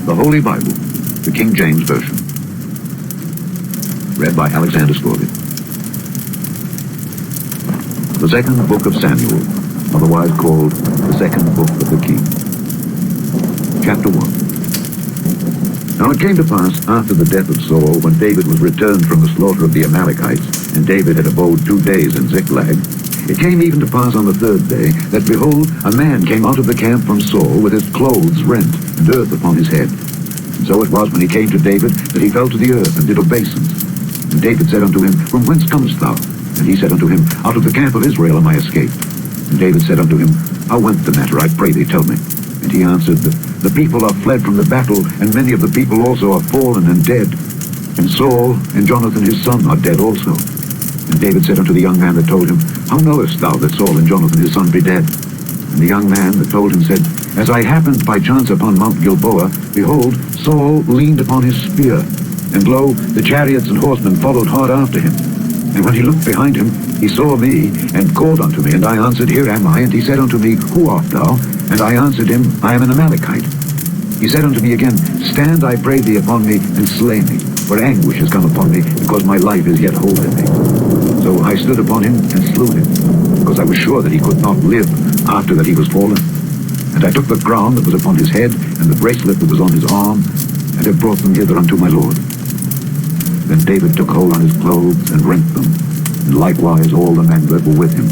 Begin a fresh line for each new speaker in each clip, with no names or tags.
The Holy Bible, the King James Version. Read by Alexander Scorby. The second book of Samuel, otherwise called the second book of the King. Chapter 1. Now it came to pass, after the death of Saul, when David was returned from the slaughter of the Amalekites, and David had abode 2 days in Ziklag, it came even to pass on the 3rd day, that behold, a man came out of the camp from Saul with his clothes rent, and earth upon his head. And so it was, when he came to David, that he fell to the earth, and did obeisance. And David said unto him, From whence comest thou? And he said unto him, Out of the camp of Israel am I escaped. And David said unto him, How went the matter? I pray thee, tell me. And he answered, The people are fled from the battle, and many of the people also are fallen and dead. And Saul and Jonathan his son are dead also. And David said unto the young man that told him, How knowest thou that Saul and Jonathan his son be dead? And the young man that told him said, As I happened by chance upon Mount Gilboa, behold, Saul leaned upon his spear, and lo, the chariots and horsemen followed hard after him. And when he looked behind him, he saw me, and called unto me, and I answered, Here am I. And he said unto me, Who art thou? And I answered him, I am an Amalekite. He said unto me again, Stand, I pray thee, upon me, and slay me, for anguish is come upon me, because my life is yet whole in me. So I stood upon him, and slew him, because I was sure that he could not live after that he was fallen. And I took the crown that was upon his head, and the bracelet that was on his arm, and have brought them hither unto my Lord. Then David took hold on his clothes, and rent them, and likewise all the men that were with him.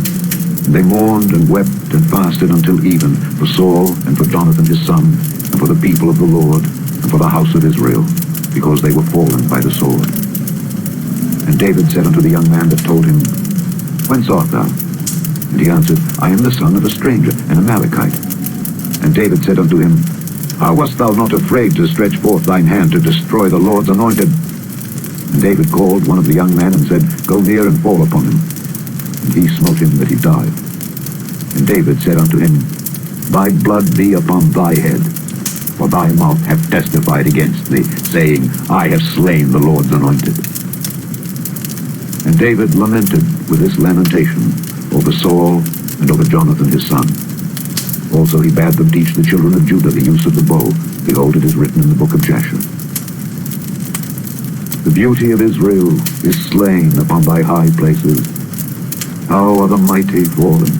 And they mourned, and wept, and fasted until even, for Saul, and for Jonathan his son, and for the people of the Lord, and for the house of Israel, because they were fallen by the sword. And David said unto the young man that told him, Whence art thou? And he answered, I am the son of a stranger, an Amalekite. And David said unto him, How wast thou not afraid to stretch forth thine hand to destroy the Lord's anointed? And David called one of the young men and said, Go near and fall upon him. And he smote him that he died. And David said unto him, Thy blood be upon thy head, for thy mouth hath testified against thee, saying, I have slain the Lord's anointed. And David lamented with this lamentation over Saul and over Jonathan his son. Also he bade them teach the children of Judah the use of the bow. Behold, it is written in the book of Jasher. The beauty of Israel is slain upon thy high places. How are the mighty fallen?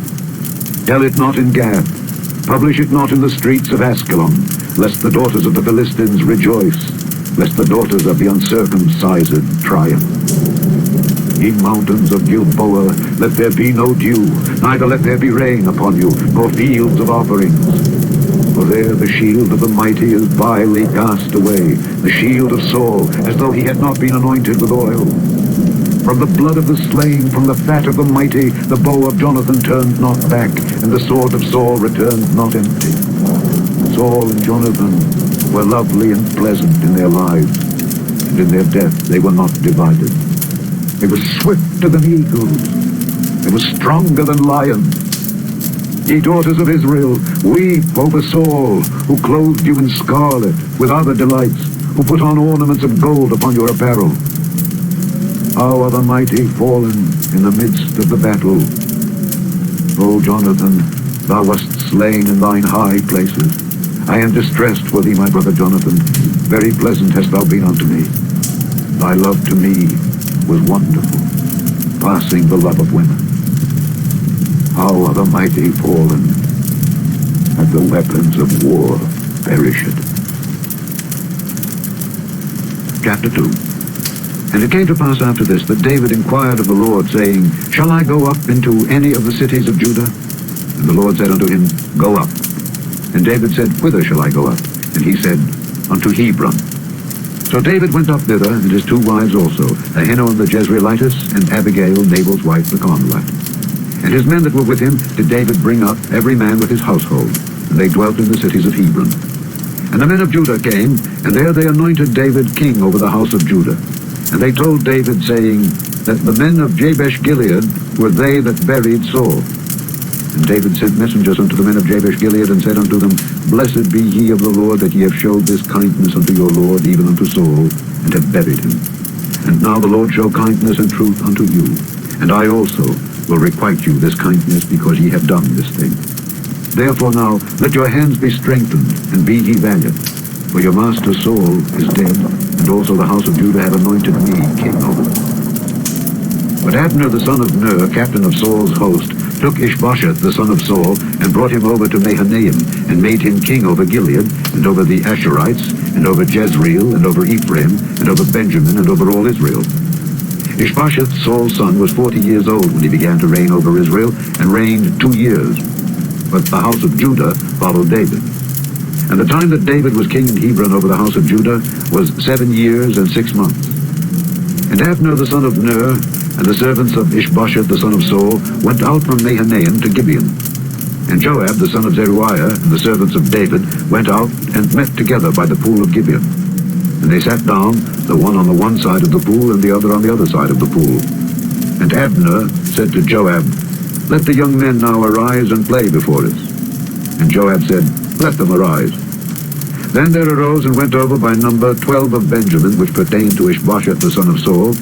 Tell it not in Gath, publish it not in the streets of Askelon, lest the daughters of the Philistines rejoice, lest the daughters of the uncircumcised triumph. Ye mountains of Gilboa, let there be no dew, neither let there be rain upon you, nor fields of offerings. For there the shield of the mighty is vilely cast away, the shield of Saul, as though he had not been anointed with oil. From the blood of the slain, from the fat of the mighty, the bow of Jonathan turned not back, and the sword of Saul returned not empty. Saul and Jonathan were lovely and pleasant in their lives, and in their death they were not divided. They were swifter than eagles, they were stronger than lions. Ye daughters of Israel, weep over Saul, who clothed you in scarlet with other delights, who put on ornaments of gold upon your apparel. How are the mighty fallen in the midst of the battle? O Jonathan, thou wast slain in thine high places. I am distressed for thee, my brother Jonathan. Very pleasant hast thou been unto me. Thy love to me was wonderful, passing the love of women. How are the mighty fallen, and the weapons of war perished. Chapter 2. And it came to pass after this, that David inquired of the Lord, saying, Shall I go up into any of the cities of Judah? And the Lord said unto him, Go up. And David said, Whither shall I go up? And he said, Unto Hebron. So David went up thither, and his 2 wives also, Ahinoam the Jezreelitess, and Abigail, Nabal's wife, the Carmelite. And his men that were with him did David bring up, every man with his household, and they dwelt in the cities of Hebron. And the men of Judah came, and there they anointed David king over the house of Judah. And they told David, saying, that the men of Jabesh-Gilead were they that buried Saul. And David sent messengers unto the men of Jabesh-Gilead, and said unto them, Blessed be ye of the Lord, that ye have showed this kindness unto your Lord, even unto Saul, and have buried him. And now the Lord show kindness and truth unto you, and I also will requite you this kindness, because ye have done this thing. Therefore now let your hands be strengthened, and be ye valiant. for your master Saul is dead, and also the house of Judah have anointed me king over them. But Abner the son of Ner, captain of Saul's host, took Ishbosheth the son of Saul, and brought him over to Mahanaim, and made him king over Gilead, and over the Asherites, and over Jezreel, and over Ephraim, and over Benjamin, and over all Israel. Ishbosheth, Saul's son, was 40 years old when he began to reign over Israel, and reigned 2 years. But the house of Judah followed David. And the time that David was king in Hebron over the house of Judah was 7 years and 6 months. And Abner the son of Ner, and the servants of Ishbosheth the son of Saul, went out from Mahanaim to Gibeon. And Joab the son of Zeruiah, and the servants of David, went out and met together by the pool of Gibeon. And they sat down, the one on the one side of the pool, and the other on the other side of the pool. And Abner said to Joab, "Let the young men now arise and play before us." And Joab said, "Let them arise." Then there arose and went over by number 12 of Benjamin, which pertained to Ishbosheth the son of Saul,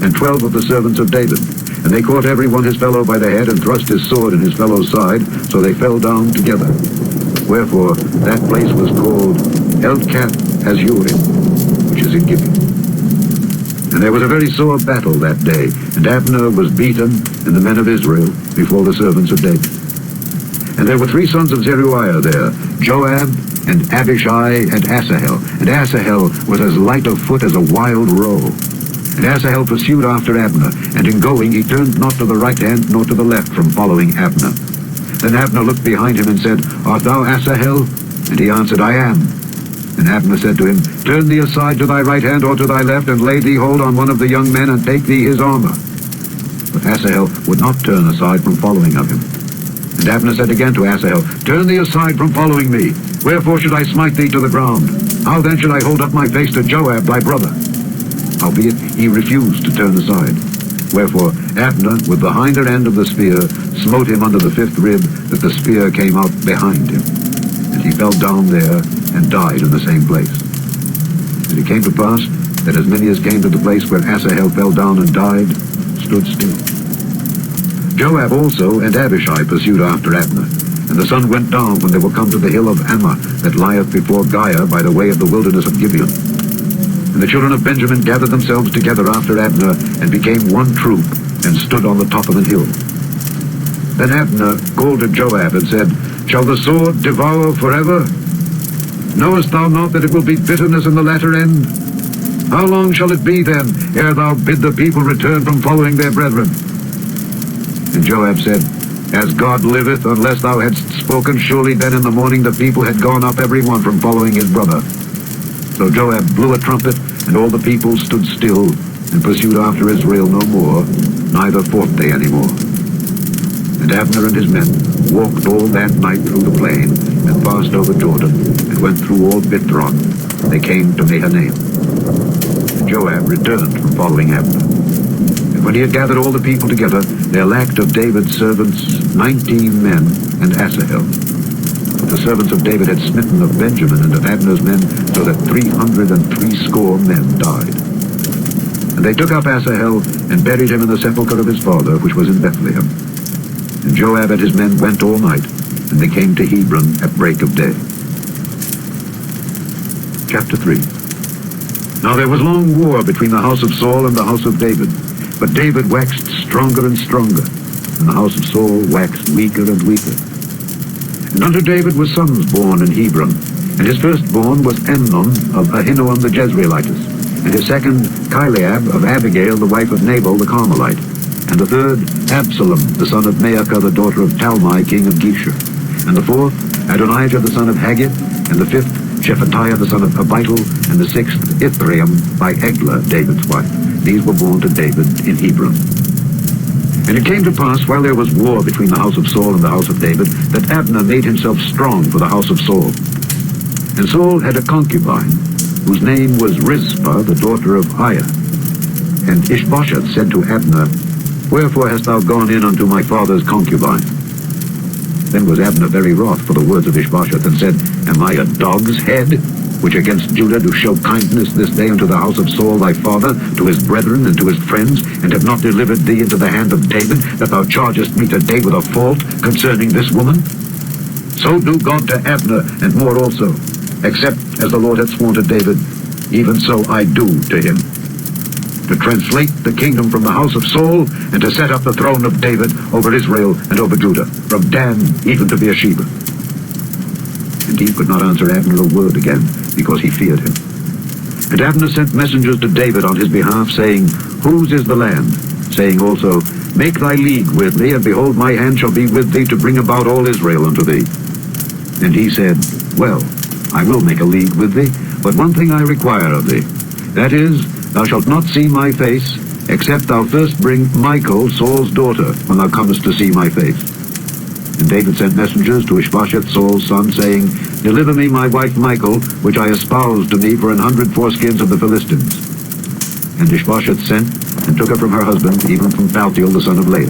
and 12 of the servants of David. And they caught every one his fellow by the head, and thrust his sword in his fellow's side, so they fell down together. Wherefore that place was called Elkath Hazurim, which is in Gibeon. And there was a very sore battle that day, and Abner was beaten, and the men of Israel, before the servants of David. And there were 3 sons of Zeruiah there, Joab, and Abishai, and Asahel. And Asahel was as light of foot as a wild roe. And Asahel pursued after Abner, and in going he turned not to the right hand nor to the left from following Abner. Then Abner looked behind him and said, "Art thou Asahel?" And he answered, "I am." And Abner said to him, "Turn thee aside to thy right hand or to thy left, and lay thee hold on one of the young men, and take thee his armor." But Asahel would not turn aside from following of him. And Abner said again to Asahel, "Turn thee aside from following me. Wherefore should I smite thee to the ground? How then should I hold up my face to Joab thy brother?" Howbeit he refused to turn aside. Wherefore Abner, with the hinder end of the spear, smote him under the 5th rib, that the spear came out behind him. And he fell down there, and died in the same place. And it came to pass, that as many as came to the place where Asahel fell down and died, stood still. Joab also and Abishai pursued after Abner. And the sun went down when they were come to the hill of Ammah, that lieth before Giah by the way of the wilderness of Gibeon. And the children of Benjamin gathered themselves together after Abner, and became one troop, and stood on the top of an hill. Then Abner called to Joab, and said, "Shall the sword devour forever? Knowest thou not that it will be bitterness in the latter end? How long shall it be then, ere thou bid the people return from following their brethren?" And Joab said, "As God liveth, unless thou hadst spoken, surely then in the morning the people had gone up every one from following his brother." So Joab blew a trumpet, and all the people stood still, and pursued after Israel no more, neither fought they any more. And Abner and his men walked all that night through the plain, and passed over Jordan, and went through all Bithron. They came to Mahanaim. And Joab returned from following Abner. And when he had gathered all the people together, there lacked of David's servants 19 men and Asahel. But the servants of David had smitten of Benjamin and of Abner's men, so that 360 men died. And they took up Asahel, and buried him in the sepulchre of his father, which was in Bethlehem. And Joab and his men went all night, and they came to Hebron at break of day. Chapter 3. Now there was long war between the house of Saul and the house of David. But David waxed stronger and stronger, and the house of Saul waxed weaker and weaker. And unto David were sons born in Hebron, and his firstborn was Amnon of Ahinoam the Jezreelitess, and his second Chileab of Abigail the wife of Nabal the Carmelite, and the third Absalom the son of Maacah the daughter of Talmai king of Geshur, and the fourth Adonijah the son of Haggith, and the fifth Shephatiah the son of Abital, and the sixth Ithream by Eglah David's wife. These were born to David in Hebron. And it came to pass, while there was war between the house of Saul and the house of David, that Abner made himself strong for the house of Saul. And Saul had a concubine, whose name was Rizpah, the daughter of Aiah. And Ishbosheth said to Abner, "Wherefore hast thou gone in unto my father's concubine?" Then was Abner very wroth for the words of Ishbosheth, and said, "Am I a dog's head, which against Judah do show kindness this day unto the house of Saul thy father, to his brethren and to his friends, and have not delivered thee into the hand of David, that thou chargest me today with a fault concerning this woman? So do God to Abner, and more also. except as the Lord had sworn to David, even so I do to him, to translate the kingdom from the house of Saul, and to set up the throne of David over Israel and over Judah, from Dan even to Beersheba. And he could not answer Abner a word again, because he feared him. And Abner sent messengers to David on his behalf, saying, Whose is the land? Saying also, Make thy league with me, and behold, my hand shall be with thee to bring about all Israel unto thee. And he said, Well, I will make a league with thee, but one thing I require of thee, that is, thou shalt not see my face, except thou first bring Michal, Saul's daughter, when thou comest to see my face. And David sent messengers to Ishbosheth, Saul's son, saying, Deliver me my wife Michal, which I espoused to me for 100 foreskins of the Philistines. And Ishbosheth sent, and took her from her husband, even from Paltiel the son of Laish.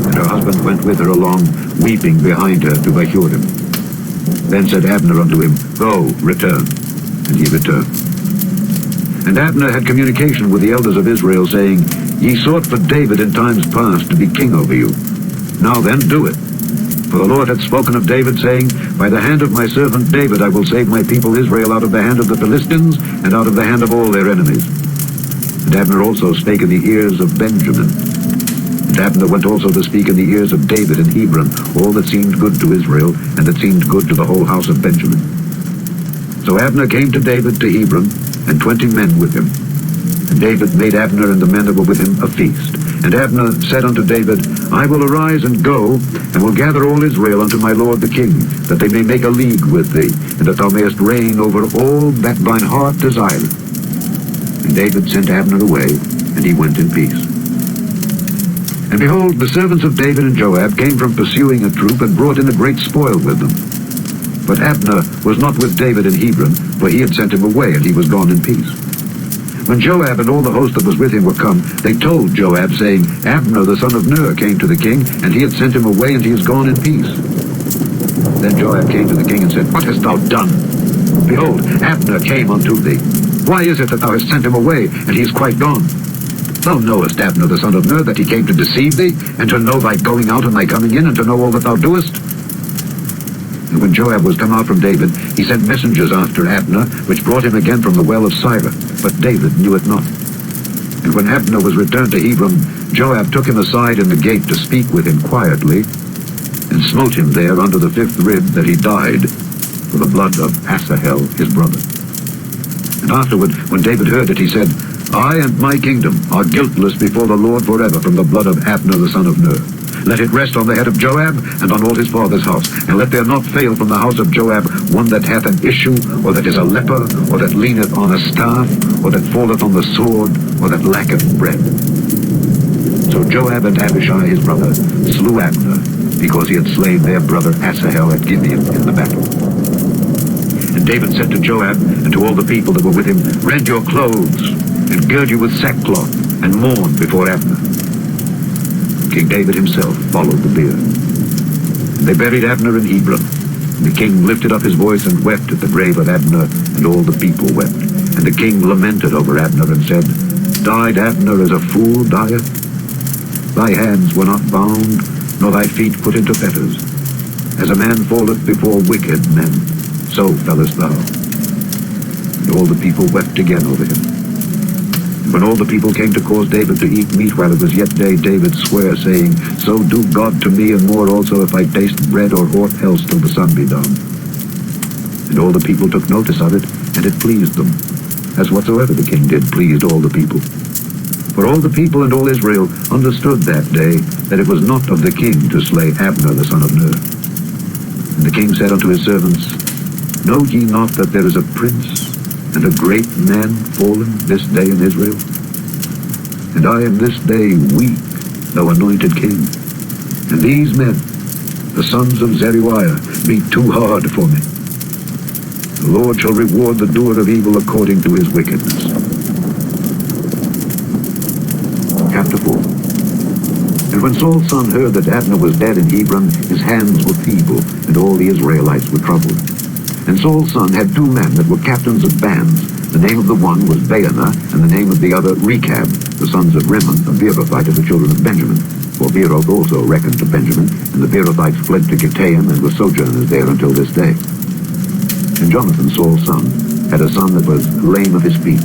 And her husband went with her along, weeping behind her to Bahurim. Then said Abner unto him, Go, return. And he returned. And Abner had communication with the elders of Israel, saying, Ye sought for David in times past to be king over you. Now then, do it. For the Lord had spoken of David, saying, By the hand of my servant David I will save my people Israel out of the hand of the Philistines, and out of the hand of all their enemies. And Abner also spake in the ears of Benjamin. And Abner went also to speak in the ears of David in Hebron, all that seemed good to Israel, and that seemed good to the whole house of Benjamin. So Abner came to David to Hebron, and 20 men with him. And David made Abner and the men that were with him a feast. And Abner said unto David, I will arise and go, and will gather all Israel unto my lord the king, that they may make a league with thee, and that thou mayest reign over all that thine heart desireth. And David sent Abner away, and he went in peace. And behold, the servants of David and Joab came from pursuing a troop, and brought in a great spoil with them. But Abner was not with David in Hebron, for he had sent him away, and he was gone in peace. When Joab and all the host that was with him were come, they told Joab, saying, Abner the son of Ner came to the king, and he had sent him away, and he is gone in peace. Then Joab came to the king and said, What hast thou done? Behold, Abner came unto thee. Why is it that thou hast sent him away, and he is quite gone? Thou knowest Abner the son of Ner, that he came to deceive thee, and to know thy going out and thy coming in, and to know all that thou doest. And when Joab was come out from David, he sent messengers after Abner, which brought him again from the well of Sirah. But David knew it not. And when Abner was returned to Hebron, Joab took him aside in the gate to speak with him quietly, and smote him there under the 5th rib, that he died for the blood of Asahel his brother. And afterward, when David heard it, he said, I and my kingdom are guiltless before the Lord forever from the blood of Abner the son of Ner. Let it rest on the head of Joab, and on all his father's house. And let there not fail from the house of Joab one that hath an issue, or that is a leper, or that leaneth on a staff, or that falleth on the sword, or that lacketh bread. So Joab and Abishai his brother slew Abner, because he had slain their brother Asahel at Gibeon in the battle. And David said to Joab and to all the people that were with him, Rend your clothes, and gird you with sackcloth, and mourn before Abner. King David himself followed the bier. And they buried Abner in Hebron. And the king lifted up his voice and wept at the grave of Abner, and all the people wept. And the king lamented over Abner and said, Died Abner as a fool dieth? Thy hands were not bound, nor thy feet put into fetters. As a man falleth before wicked men, so fellest thou. And all the people wept again over him. When all the people came to cause David to eat meat while it was yet day, David sware, saying, So do God to me, and more also, if I taste bread or aught else till the sun be down. And all the people took notice of it, and it pleased them, as whatsoever the king did pleased all the people. For all the people and all Israel understood that day that it was not of the king to slay Abner the son of Ner. And the king said unto his servants, Know ye not that there is a prince and a great man fallen this day in Israel? And I am this day weak, thou anointed king. And these men, the sons of Zeruiah, be too hard for me. The Lord shall reward the doer of evil according to his wickedness. Chapter 4. And when Saul's son heard that Abner was dead in Hebron, his hands were feeble, and all the Israelites were troubled. And Saul's son had 2 men that were captains of bands. The name of the one was Baanah, and the name of the other Rechab, the sons of Rimmon, a Beerothite of the children of Benjamin. For Beeroth also reckoned to Benjamin, and the Beerothites fled to Gittaim, and were sojourners there until this day. And Jonathan, Saul's son, had a son that was lame of his feet.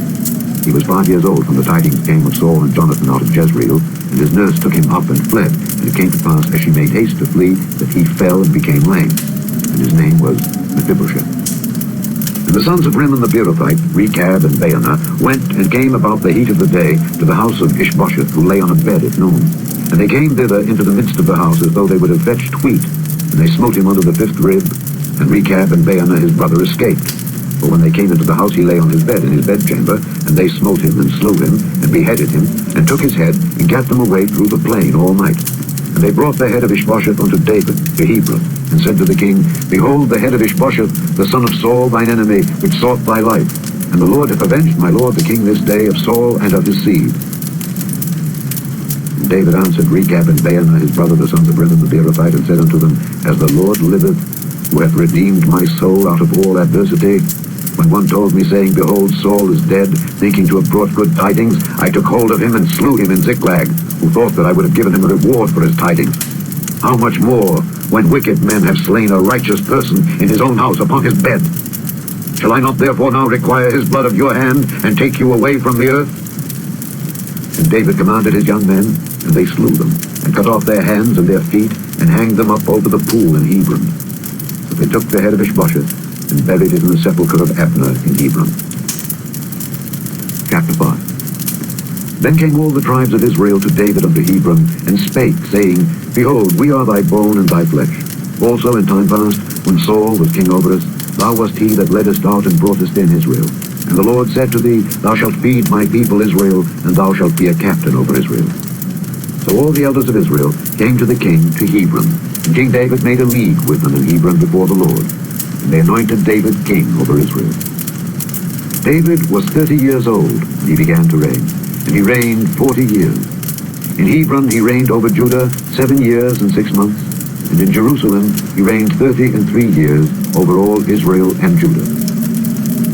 He was 5 years old when the tidings came of Saul and Jonathan out of Jezreel, and his nurse took him up and fled. And it came to pass, as she made haste to flee, that he fell and became lame. And his name was Mephibosheth. And the sons of Rimmon the Beerothite, Rechab and Baanah, went and came about the heat of the day to the house of Ishbosheth, who lay on a bed at noon. And they came thither into the midst of the house as though they would have fetched wheat. And they smote him under the 5th rib, and Rechab and Baanah his brother escaped. For when they came into the house, he lay on his bed in his bedchamber, and they smote him, and slew him, and beheaded him, and took his head, and gat them away through the plain all night. And they brought the head of Ishbosheth unto David to Hebron, and said to the king, Behold, the head of Ishbosheth, the son of Saul, thine enemy, which sought thy life. And the Lord hath avenged my lord the king this day of Saul and of his seed. And David answered Rechab and Baanah his brother, the sons of Rimmon the Beerothite, and said unto them, As the Lord liveth, who hath redeemed my soul out of all adversity, when one told me, saying, Behold, Saul is dead, thinking to have brought good tidings, I took hold of him and slew him in Ziklag, who thought that I would have given him a reward for his tidings. How much more, when wicked men have slain a righteous person in his own house upon his bed? Shall I not therefore now require his blood of your hand, and take you away from the earth? And David commanded his young men, and they slew them, and cut off their hands and their feet, and hanged them up over the pool in Hebron. But they took the head of Ishbosheth, and buried it in the sepulchre of Abner in Hebron. Chapter 5. Then came all the tribes of Israel to David unto Hebron, and spake, saying, Behold, we are thy bone and thy flesh. Also in time past, when Saul was king over us, thou wast he that leddest out and broughtest in Israel. And the Lord said to thee, Thou shalt feed my people Israel, and thou shalt be a captain over Israel. So all the elders of Israel came to the king to Hebron, and King David made a league with them in Hebron before the Lord. And they anointed David king over Israel. David was 30 years old when he began to reign, and he reigned 40 years. In Hebron he reigned over Judah 7 years and 6 months, and in Jerusalem he reigned 33 years over all Israel and Judah.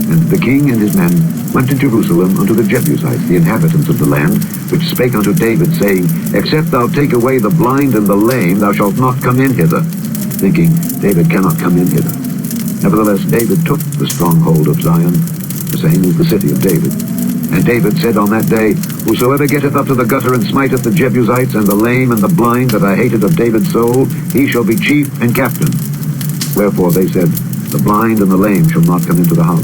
And the king and his men went to Jerusalem unto the Jebusites, the inhabitants of the land, which spake unto David, saying, Except thou take away the blind and the lame, thou shalt not come in hither, thinking, David cannot come in hither. Nevertheless, David took the stronghold of Zion, the same is the city of David. And David said on that day, Whosoever getteth up to the gutter and smiteth the Jebusites and the lame and the blind that are hated of David's soul, he shall be chief and captain. Wherefore they said, The blind and the lame shall not come into the house.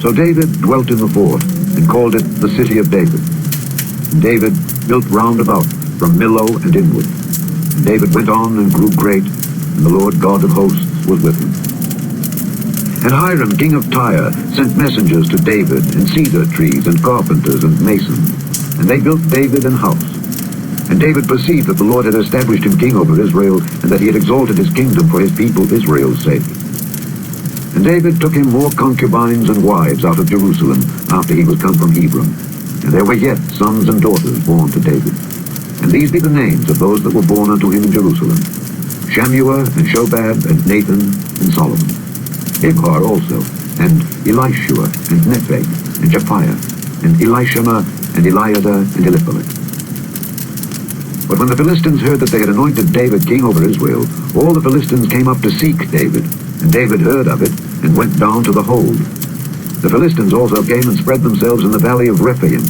So David dwelt in the fort, and called it the city of David. And David built round about, from Millo and inward. And David went on and grew great, and the Lord God of hosts was with him. And Hiram, king of Tyre, sent messengers to David, and cedar trees, and carpenters, and masons. And they built David an house. And David perceived that the Lord had established him king over Israel, and that he had exalted his kingdom for his people Israel's sake. And David took him more concubines and wives out of Jerusalem, after he was come from Hebron. And there were yet sons and daughters born to David. And these be the names of those that were born unto him in Jerusalem: Shammua, and Shobab, and Nathan, and Solomon. Ibhar also, and Elishua, and Nepheg, and Japhiah, and Elishama, and Eliada, and Eliphalet. But when the Philistines heard that they had anointed David king over Israel, all the Philistines came up to seek David, and David heard of it, and went down to the hold. The Philistines also came and spread themselves in the valley of Rephaim.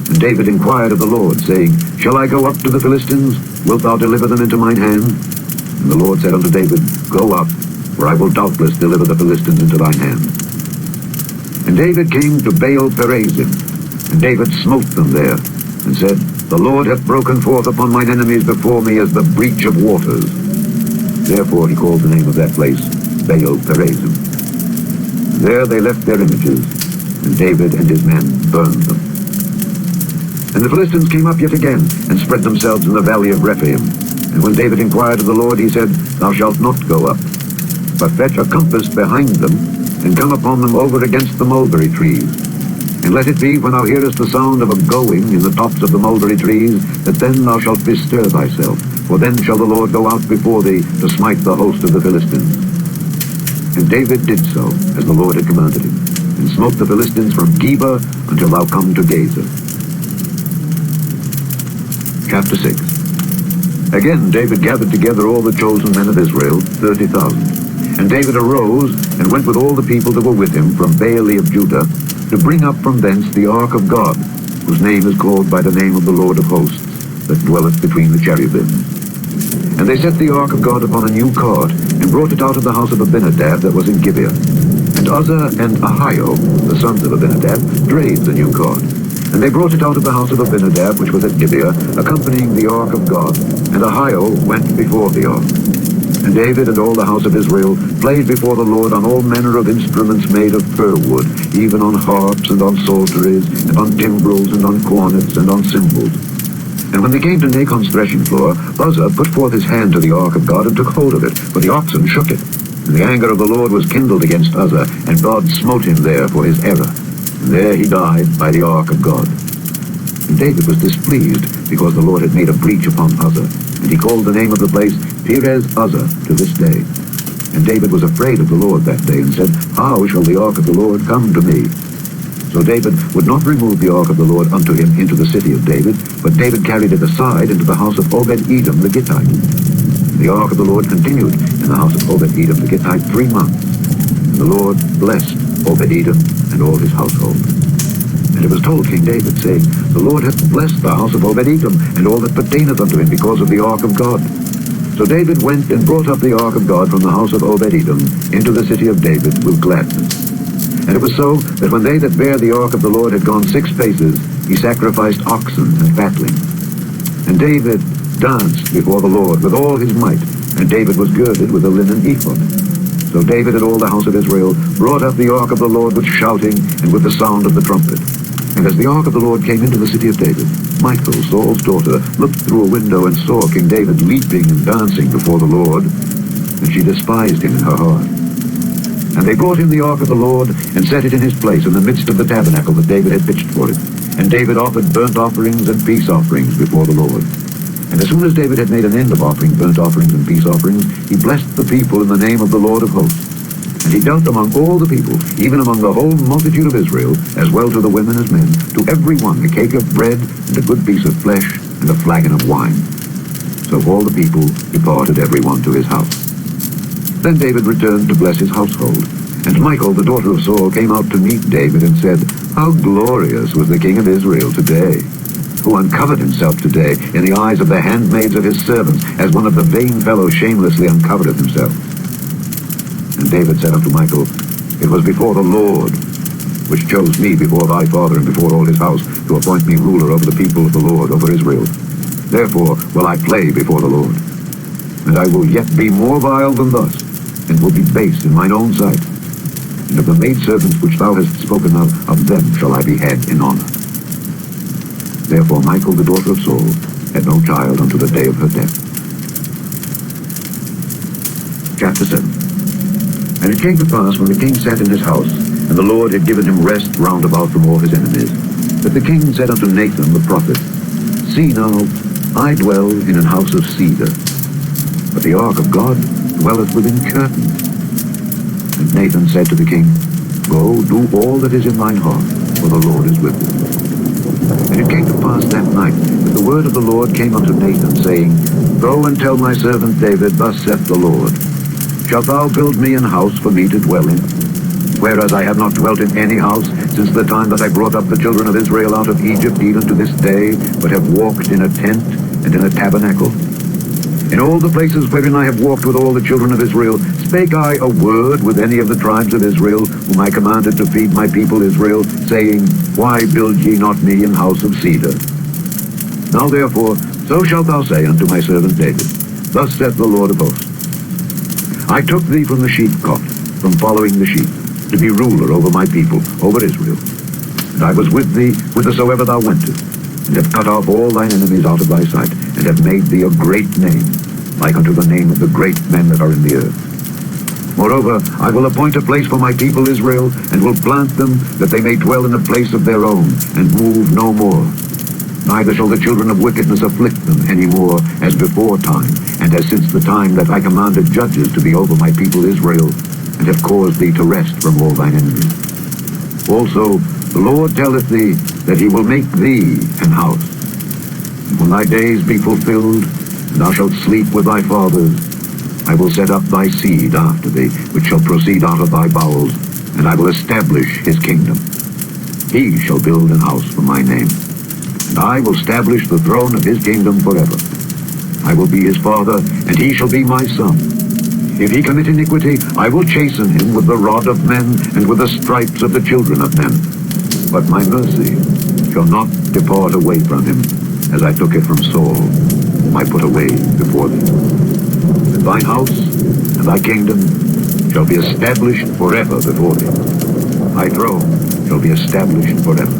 And David inquired of the Lord, saying, Shall I go up to the Philistines? Wilt thou deliver them into mine hand? And the Lord said unto David, Go up, for I will doubtless deliver the Philistines into thine hand. And David came to Baal-perazim, and David smote them there, and said, The Lord hath broken forth upon mine enemies before me as the breach of waters. Therefore he called the name of that place Baal-perazim. There they left their images, and David and his men burned them. And the Philistines came up yet again, and spread themselves in the valley of Rephaim. And when David inquired of the Lord, he said, Thou shalt not go up, but fetch a compass behind them, and come upon them over against the mulberry trees. And let it be, when thou hearest the sound of a going in the tops of the mulberry trees, that then thou shalt bestir thyself, for then shall the Lord go out before thee to smite the host of the Philistines. And David did so, as the Lord had commanded him, and smote the Philistines from Geba until thou come to Gaza. Chapter 6. Again David gathered together all the chosen men of Israel, 30,000. And David arose and went with all the people that were with him from Baale of Judah to bring up from thence the ark of God, whose name is called by the name of the Lord of hosts, that dwelleth between the cherubim. And they set the ark of God upon a new cart, and brought it out of the house of Abinadab that was in Gibeah. And Uzzah and Ahio, the sons of Abinadab, drave the new cart. And they brought it out of the house of Abinadab, which was at Gibeah, accompanying the ark of God. And Ahio went before the ark. And David and all the house of Israel played before the Lord on all manner of instruments made of fir wood, even on harps and on psalteries, and on timbrels and on cornets and on cymbals. And when they came to Nachon's threshing floor, Uzzah put forth his hand to the ark of God and took hold of it, for the oxen shook it. And the anger of the Lord was kindled against Uzzah, and God smote him there for his error. And there he died by the ark of God. And David was displeased, because the Lord had made a breach upon Uzzah. And he called the name of the place Perez Uzzah to this day. And David was afraid of the Lord that day, and said, How shall the ark of the Lord come to me? So David would not remove the ark of the Lord unto him into the city of David, but David carried it aside into the house of Obed-Edom the Gittite. The ark of the Lord continued in the house of Obed-Edom the Gittite 3 months. And the Lord blessed Obed-Edom and all his household. And it was told King David, saying, The Lord hath blessed the house of Obed-Edom and all that pertaineth unto him because of the ark of God. So David went and brought up the ark of God from the house of Obed-Edom into the city of David with gladness. And it was so that when they that bare the ark of the Lord had gone 6 paces, he sacrificed oxen and fatlings. And David danced before the Lord with all his might, and David was girded with a linen ephod. So David and all the house of Israel brought up the ark of the Lord with shouting and with the sound of the trumpet. And as the ark of the Lord came into the city of David, Michal, Saul's daughter, looked through a window and saw King David leaping and dancing before the Lord, and she despised him in her heart. And they brought him the ark of the Lord, and set it in his place in the midst of the tabernacle that David had pitched for it. And David offered burnt offerings and peace offerings before the Lord. And as soon as David had made an end of offering burnt offerings and peace offerings, he blessed the people in the name of the Lord of hosts. And he dealt among all the people, even among the whole multitude of Israel, as well to the women as men, to every one a cake of bread, and a good piece of flesh, and a flagon of wine. So all the people departed every one to his house. Then David returned to bless his household. And Michal, the daughter of Saul, came out to meet David and said, How glorious was the king of Israel today, who uncovered himself today in the eyes of the handmaids of his servants, as one of the vain fellows shamelessly uncovereth himself. And David said unto Michal, It was before the Lord, which chose me before thy father and before all his house, to appoint me ruler over the people of the Lord, over Israel. Therefore will I play before the Lord. And I will yet be more vile than thus, and will be base in mine own sight. And of the maidservants which thou hast spoken of them shall I be head in honor. Therefore Michal, the daughter of Saul, had no child unto the day of her death. Chapter 7. And it came to pass, when the king sat in his house, and the Lord had given him rest round about from all his enemies, that the king said unto Nathan the prophet, See now, I dwell in an house of cedar, but the ark of God dwelleth within curtains. And Nathan said to the king, Go, do all that is in thine heart, for the Lord is with thee. And it came to pass that night, that the word of the Lord came unto Nathan, saying, Go and tell my servant David, Thus saith the Lord, Shalt thou build me an house for me to dwell in? Whereas I have not dwelt in any house since the time that I brought up the children of Israel out of Egypt, even to this day, but have walked in a tent and in a tabernacle. In all the places wherein I have walked with all the children of Israel, spake I a word with any of the tribes of Israel, whom I commanded to feed my people Israel, saying, Why build ye not me an house of cedar? Now therefore, so shalt thou say unto my servant David, Thus saith the Lord of hosts, I took thee from the sheepcote, from following the sheep, to be ruler over my people, over Israel. And I was with thee whithersoever thou wentest, and have cut off all thine enemies out of thy sight, and have made thee a great name, like unto the name of the great men that are in the earth. Moreover, I will appoint a place for my people Israel, and will plant them, that they may dwell in a place of their own, and move no more. Neither shall the children of wickedness afflict them any more, as before time, and as since the time that I commanded judges to be over my people Israel, and have caused thee to rest from all thine enemies. Also, the Lord telleth thee that he will make thee an house. And when thy days be fulfilled, and thou shalt sleep with thy fathers, I will set up thy seed after thee, which shall proceed out of thy bowels, and I will establish his kingdom. He shall build an house for my name, and I will establish the throne of his kingdom forever. I will be his father, and he shall be my son. If he commit iniquity, I will chasten him with the rod of men and with the stripes of the children of men. But my mercy shall not depart away from him, as I took it from Saul, whom I put away before thee. And thine house and thy kingdom shall be established forever before thee. Thy throne shall be established forever.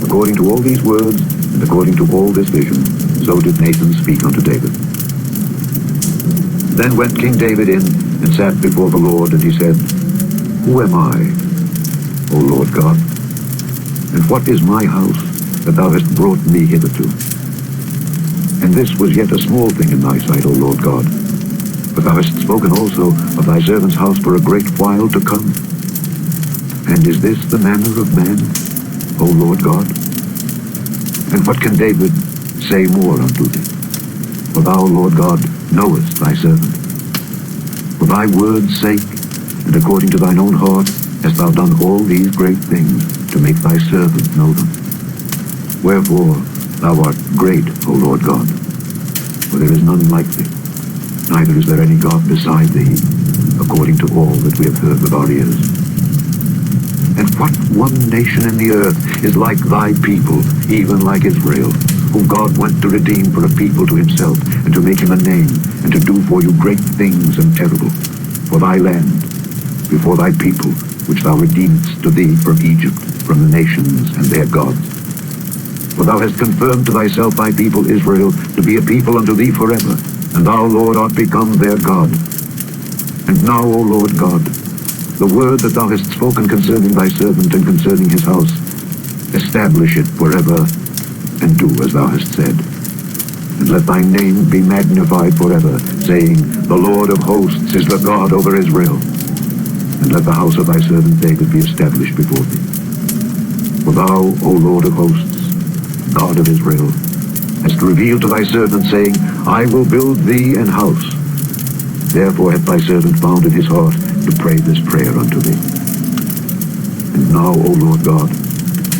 According to all these words, and according to all this vision, so did Nathan speak unto David. Then went King David in, and sat before the Lord, and he said, Who am I, O Lord God? And what is my house, that thou hast brought me hitherto? And this was yet a small thing in thy sight, O Lord God. But thou hast spoken also of thy servant's house for a great while to come. And is this the manner of man, O Lord God? And what can David say more unto thee? For thou, Lord God, knowest thy servant. For thy word's sake, and according to thine own heart, hast thou done all these great things to make thy servant know them. Wherefore thou art great, O Lord God, for there is none like thee, neither is there any God beside thee, according to all that we have heard with our ears. And what one nation in the earth is like thy people, even like Israel, whom God went to redeem for a people to himself, and to make him a name, and to do for you great things and terrible, for thy land, before thy people, which thou redeemedst to thee from Egypt, from the nations and their gods. For thou hast confirmed to thyself thy people Israel to be a people unto thee forever, and thou, Lord, art become their God. And now, O Lord God, the word that thou hast spoken concerning thy servant and concerning his house, establish it forever, and do as thou hast said. And let thy name be magnified forever, saying, The Lord of hosts is the God over Israel. And let the house of thy servant David be established before thee. For thou, O Lord of hosts, God of Israel, hast revealed to thy servant, saying, I will build thee an house. Therefore hath thy servant found in his heart to pray this prayer unto thee. And now, O Lord God,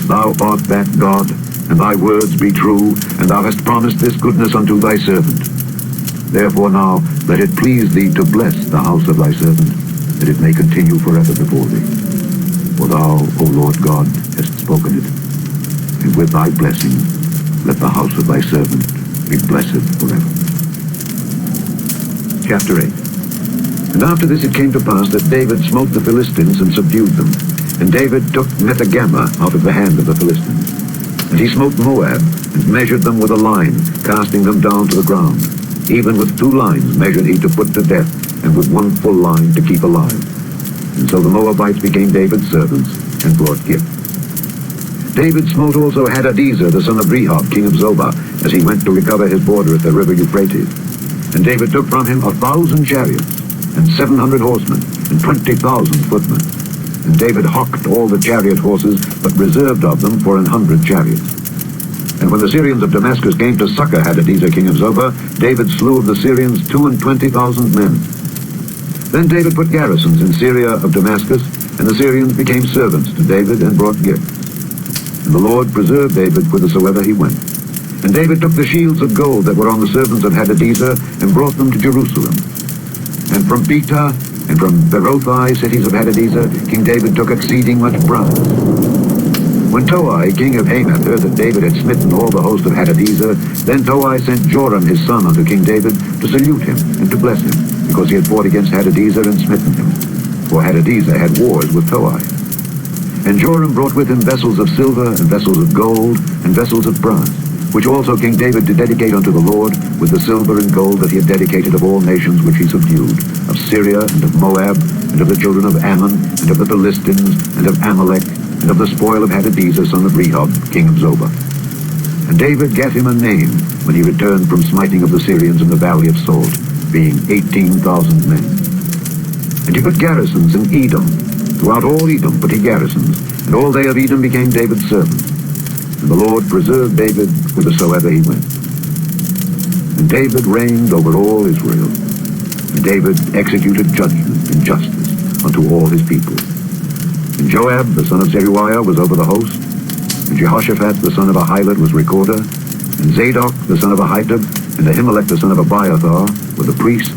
thou art that God, and thy words be true, and thou hast promised this goodness unto thy servant. Therefore now let it please thee to bless the house of thy servant, that it may continue forever before thee. For thou, O Lord God, hast spoken it, and with thy blessing let the house of thy servant be blessed forever. Chapter 8. And after this it came to pass that David smote the Philistines and subdued them. And David took Methegama out of the hand of the Philistines. And he smote Moab, and measured them with a line, casting them down to the ground. Even with 2 lines measured he to put to death, and with 1 full line to keep alive. And so the Moabites became David's servants, and brought gifts. David smote also Hadadezer, the son of Rehob, king of Zobah, as he went to recover his border at the river Euphrates. And David took from him 1,000 chariots, and 700 horsemen, and 20,000 footmen. And David hocked all the chariot horses, but reserved of them for 100 chariots. And when the Syrians of Damascus came to succor Hadadezer, king of Zobah, David slew of the Syrians 22,000 men. Then David put garrisons in Syria of Damascus, and the Syrians became servants to David and brought gifts. And the Lord preserved David whithersoever he went. And David took the shields of gold that were on the servants of Hadadezer, and brought them to Jerusalem. And from Betah and from Berothai, cities of Hadadezer, King David took exceeding much bronze. When Toi, king of Hamath, heard that David had smitten all the host of Hadadezer, then Toi sent Joram his son unto King David to salute him and to bless him, because he had fought against Hadadezer and smitten him. For Hadadezer had wars with Toi. And Joram brought with him vessels of silver, and vessels of gold, and vessels of bronze, which also King David did dedicate unto the Lord, with the silver and gold that he had dedicated of all nations which he subdued, of Syria, and of Moab, and of the children of Ammon, and of the Philistines, and of Amalek, and of the spoil of Hadadezer, son of Rehob, king of Zobah. And David gave him a name when he returned from smiting of the Syrians in the valley of Salt, being 18,000 men. And he put garrisons in Edom. Throughout all Edom put he garrisons, and all they of Edom became David's servants. And the Lord preserved David whithersoever he went. And David reigned over all Israel And David executed judgment and justice unto all his people. And Joab the son of Zeruiah was over the host, and Jehoshaphat the son of Ahilud was recorder, and Zadok the son of Ahitub, and Ahimelech the son of Abiathar were the priests,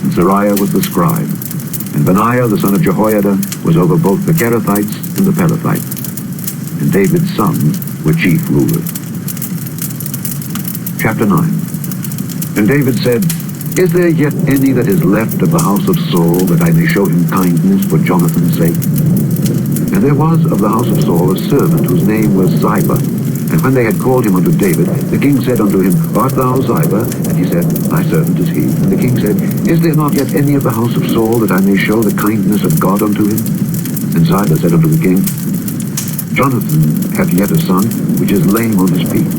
and Sariah was the scribe, and Benaiah the son of Jehoiada was over both the Kerethites and the Pelethites. And David's sons were chief rulers. Chapter 9. And David said, Is there yet any that is left of the house of Saul, that I may show him kindness for Jonathan's sake? And there was of the house of Saul a servant whose name was Ziba. And when they had called him unto David, the king said unto him, Art thou Ziba? And he said, Thy servant is he. And the king said, Is there not yet any of the house of Saul, that I may show the kindness of God unto him? And Ziba said unto the king, Jonathan hath yet a son, which is lame on his feet.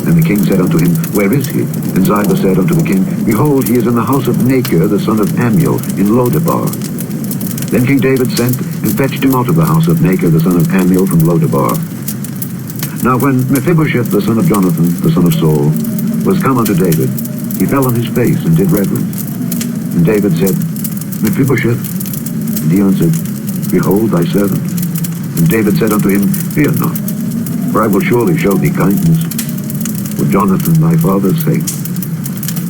And the king said unto him, Where is he? And Ziba said unto the king, Behold, he is in the house of Nachor, the son of Ammiel, in Lodebar. Then King David sent and fetched him out of the house of Nachor, the son of Ammiel, from Lodebar. Now when Mephibosheth, the son of Jonathan, the son of Saul, was come unto David, he fell on his face and did reverence. And David said, Mephibosheth. And he answered, Behold thy servant. And David said unto him, Fear not, for I will surely show thee kindness, for Jonathan thy father's sake.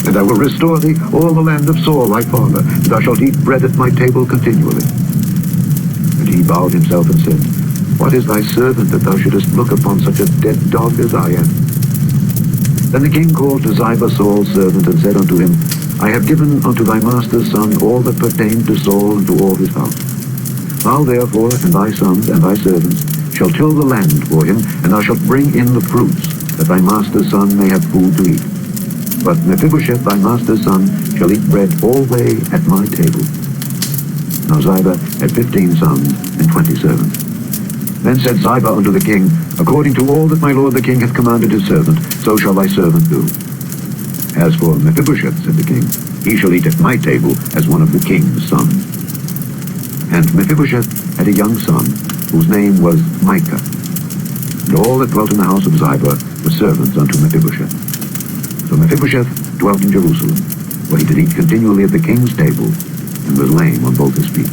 And I will restore thee all the land of Saul thy father, and thou shalt eat bread at my table continually. And he bowed himself and said, What is thy servant, that thou shouldest look upon such a dead dog as I am? Then the king called to Ziba Saul's servant, and said unto him, I have given unto thy master's son all that pertained to Saul and to all his house. Thou therefore and thy sons and thy servants shall till the land for him, and thou shalt bring in the fruits, that thy master's son may have food to eat. But Mephibosheth thy master's son shall eat bread alway at my table. Now Ziba had 15 sons and 20 servants. Then said Ziba unto the king, According to all that my lord the king hath commanded his servant, so shall thy servant do. As for Mephibosheth, said the king, he shall eat at my table as one of the king's sons. And Mephibosheth had a young son, whose name was Micah. And all that dwelt in the house of Ziba were servants unto Mephibosheth. So Mephibosheth dwelt in Jerusalem, where he did eat continually at the king's table, and was lame on both his feet.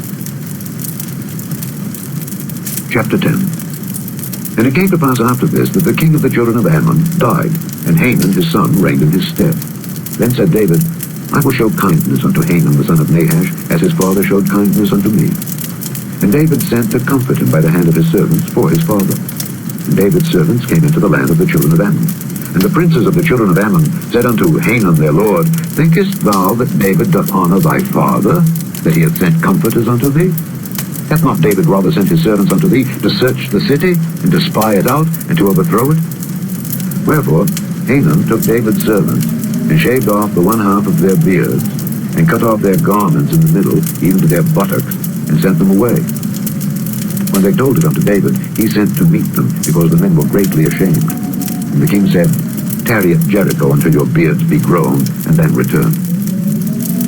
Chapter 10. And it came to pass after this, that the king of the children of Ammon died, and Hanun his son reigned in his stead. Then said David, I will show kindness unto Hanun the son of Nahash, as his father showed kindness unto me. And David sent to comfort him by the hand of his servants for his father. And David's servants came into the land of the children of Ammon. And the princes of the children of Ammon said unto Hanun their lord, Thinkest thou that David doth honor thy father, that he hath sent comforters unto thee? Hath not David rather sent his servants unto thee to search the city, and to spy it out, and to overthrow it? Wherefore Hanun took David's servants, and shaved off the one half of their beards, and cut off their garments in the middle, even to their buttocks, and sent them away. When they told it unto David, he sent to meet them, because the men were greatly ashamed. And the king said, Tarry at Jericho until your beards be grown, and then return.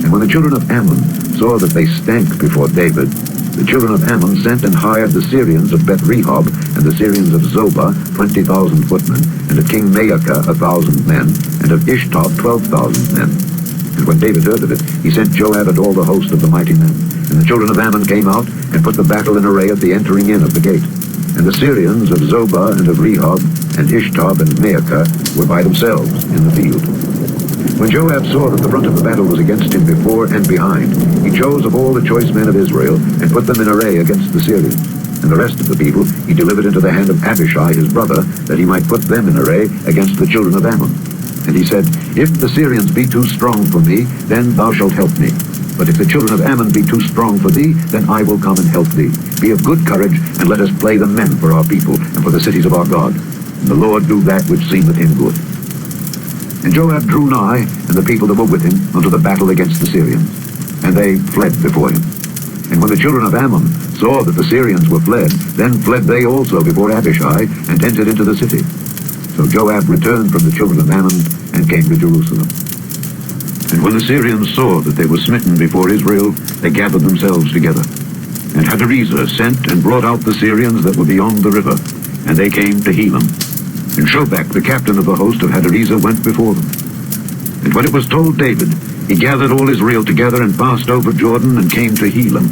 And when the children of Ammon saw that they stank before David, the children of Ammon sent and hired the Syrians of Beth-rehob and the Syrians of Zobah 20,000 footmen, and of King Maacah 1,000 men, and of Ishtob 12,000 men. And when David heard of it, he sent Joab and all the host of the mighty men. And the children of Ammon came out, and put the battle in array at the entering in of the gate. And the Syrians of Zobah and of Rehob, and Ishtob and Maacah, were by themselves in the field. When Joab saw that the front of the battle was against him before and behind, he chose of all the choice men of Israel, and put them in array against the Syrians. And the rest of the people he delivered into the hand of Abishai his brother, that he might put them in array against the children of Ammon. And he said, If the Syrians be too strong for me, then thou shalt help me. But if the children of Ammon be too strong for thee, then I will come and help thee. Be of good courage, and let us play the men for our people, and for the cities of our God. And the Lord do that which seemeth him good. And Joab drew nigh, and the people that were with him, unto the battle against the Syrians. And they fled before him. And when the children of Ammon saw that the Syrians were fled, then fled they also before Abishai, and entered into the city. So Joab returned from the children of Ammon, and came to Jerusalem. And when the Syrians saw that they were smitten before Israel, they gathered themselves together. And Hadarezer sent and brought out the Syrians that were beyond the river, and they came to Helam. And Shobach, the captain of the host of Hadarezer, went before them. And when it was told David, He gathered all Israel together and passed over Jordan and came to Helam.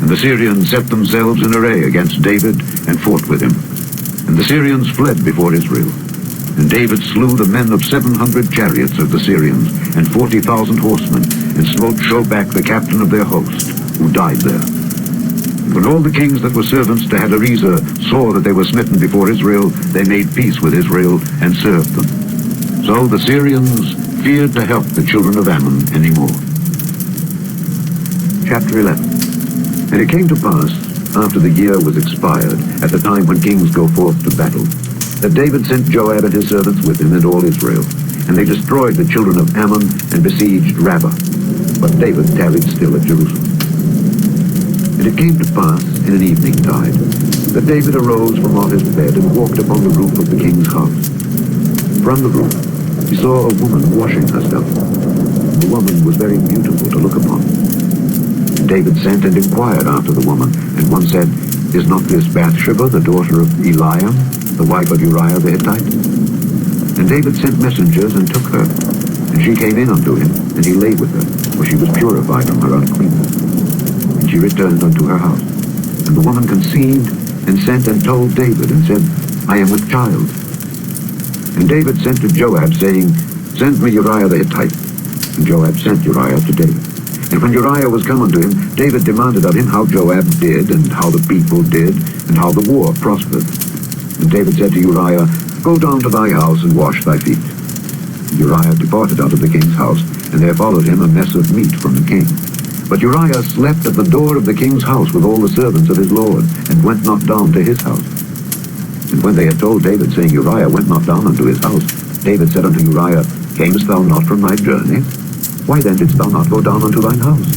And the Syrians set themselves in array against David and fought with him. And the Syrians fled before Israel. And David slew the men of 700 chariots of the Syrians and 40,000 horsemen, and smote Shobach the captain of their host, who died there. And when all the kings that were servants to Hadarezer saw that they were smitten before Israel, they made peace with Israel and served them. So the Syrians feared to help the children of Ammon anymore. Chapter 11. And it came to pass, after the year was expired, at the time when kings go forth to battle, that David sent Joab and his servants with him and all Israel. And they destroyed the children of Ammon and besieged Rabbah. But David tarried still at Jerusalem. And it came to pass, in an evening tide, that David arose from off his bed and walked upon the roof of the king's house. From the roof he saw a woman washing herself. The woman was very beautiful to look upon. And David sent and inquired after the woman, and one said, Is not this Bathsheba, the daughter of Eliam, the wife of Uriah the Hittite? And David sent messengers and took her. And she came in unto him, and he lay with her, for she was purified from her uncleanness. And she returned unto her house. And the woman conceived, and sent and told David, and said, I am with child. And David sent to Joab, saying, Send me Uriah the Hittite. And Joab sent Uriah to David. And when Uriah was come unto him, David demanded of him how Joab did, and how the people did, and how the war prospered. And David said to Uriah, Go down to thy house and wash thy feet. And Uriah departed out of the king's house, and there followed him a mess of meat from the king. But Uriah slept at the door of the king's house with all the servants of his lord, and went not down to his house. And when they had told David, saying, Uriah went not down unto his house, David said unto Uriah, Camest thou not from thy journey? Why then didst thou not go down unto thine house?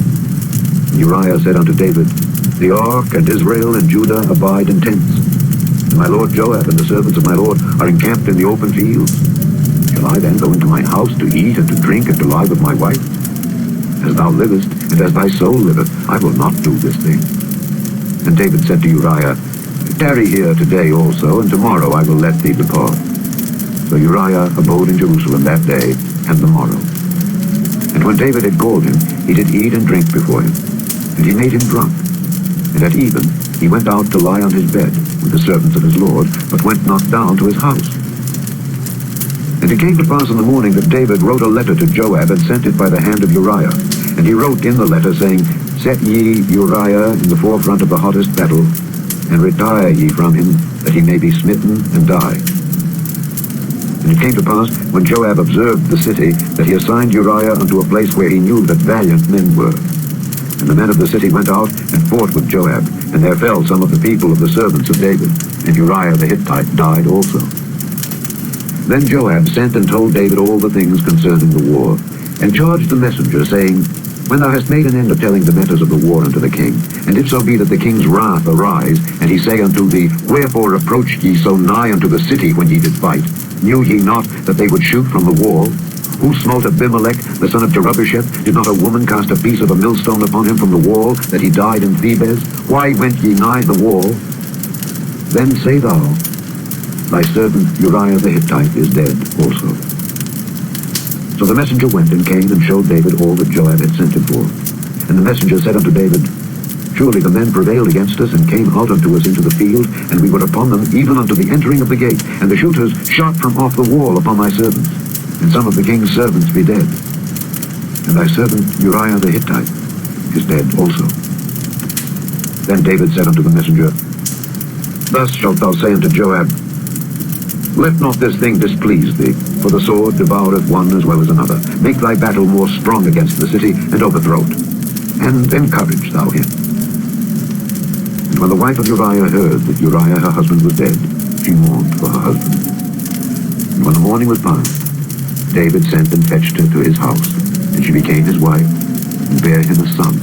And Uriah said unto David, The ark and Israel and Judah abide in tents. And my lord Joab and the servants of my lord are encamped in the open fields. Shall I then go into my house to eat and to drink and to lie with my wife? As thou livest, and as thy soul liveth, I will not do this thing. And David said to Uriah, Tarry here today also, and tomorrow I will let thee depart. So Uriah abode in Jerusalem that day and the morrow. And when David had called him, he did eat and drink before him, and he made him drunk. And at even he went out to lie on his bed with the servants of his lord, but went not down to his house. And it came to pass in the morning that David wrote a letter to Joab, and sent it by the hand of Uriah. And he wrote in the letter, saying, Set ye Uriah in the forefront of the hottest battle, and retire ye from him, that he may be smitten and die. And it came to pass, when Joab observed the city, that he assigned Uriah unto a place where he knew that valiant men were. And the men of the city went out and fought with Joab, and there fell some of the people of the servants of David, and Uriah the Hittite died also. Then Joab sent and told David all the things concerning the war, and charged the messenger, saying, When thou hast made an end of telling the matters of the war unto the king, and if so be that the king's wrath arise, and he say unto thee, Wherefore approached ye so nigh unto the city when ye did fight? Knew ye not that they would shoot from the wall? Who smote Abimelech, the son of Jerubbesheth? Did not a woman cast a piece of a millstone upon him from the wall, that he died in Thebez? Why went ye nigh the wall? Then say thou, Thy servant Uriah the Hittite is dead also. So the messenger went and came and showed David all that Joab had sent him for. And the messenger said unto David, Surely the men prevailed against us, and came out unto us into the field, and we were upon them even unto the entering of the gate, and the shooters shot from off the wall upon thy servants, and some of the king's servants be dead. And thy servant Uriah the Hittite is dead also. Then David said unto the messenger, Thus shalt thou say unto Joab, Let not this thing displease thee, for the sword devoureth one as well as another. Make thy battle more strong against the city, and overthrow it, and encourage thou him. And when the wife of Uriah heard that Uriah her husband was dead, she mourned for her husband. And when the morning was past, David sent and fetched her to his house, and she became his wife, and bare him a son.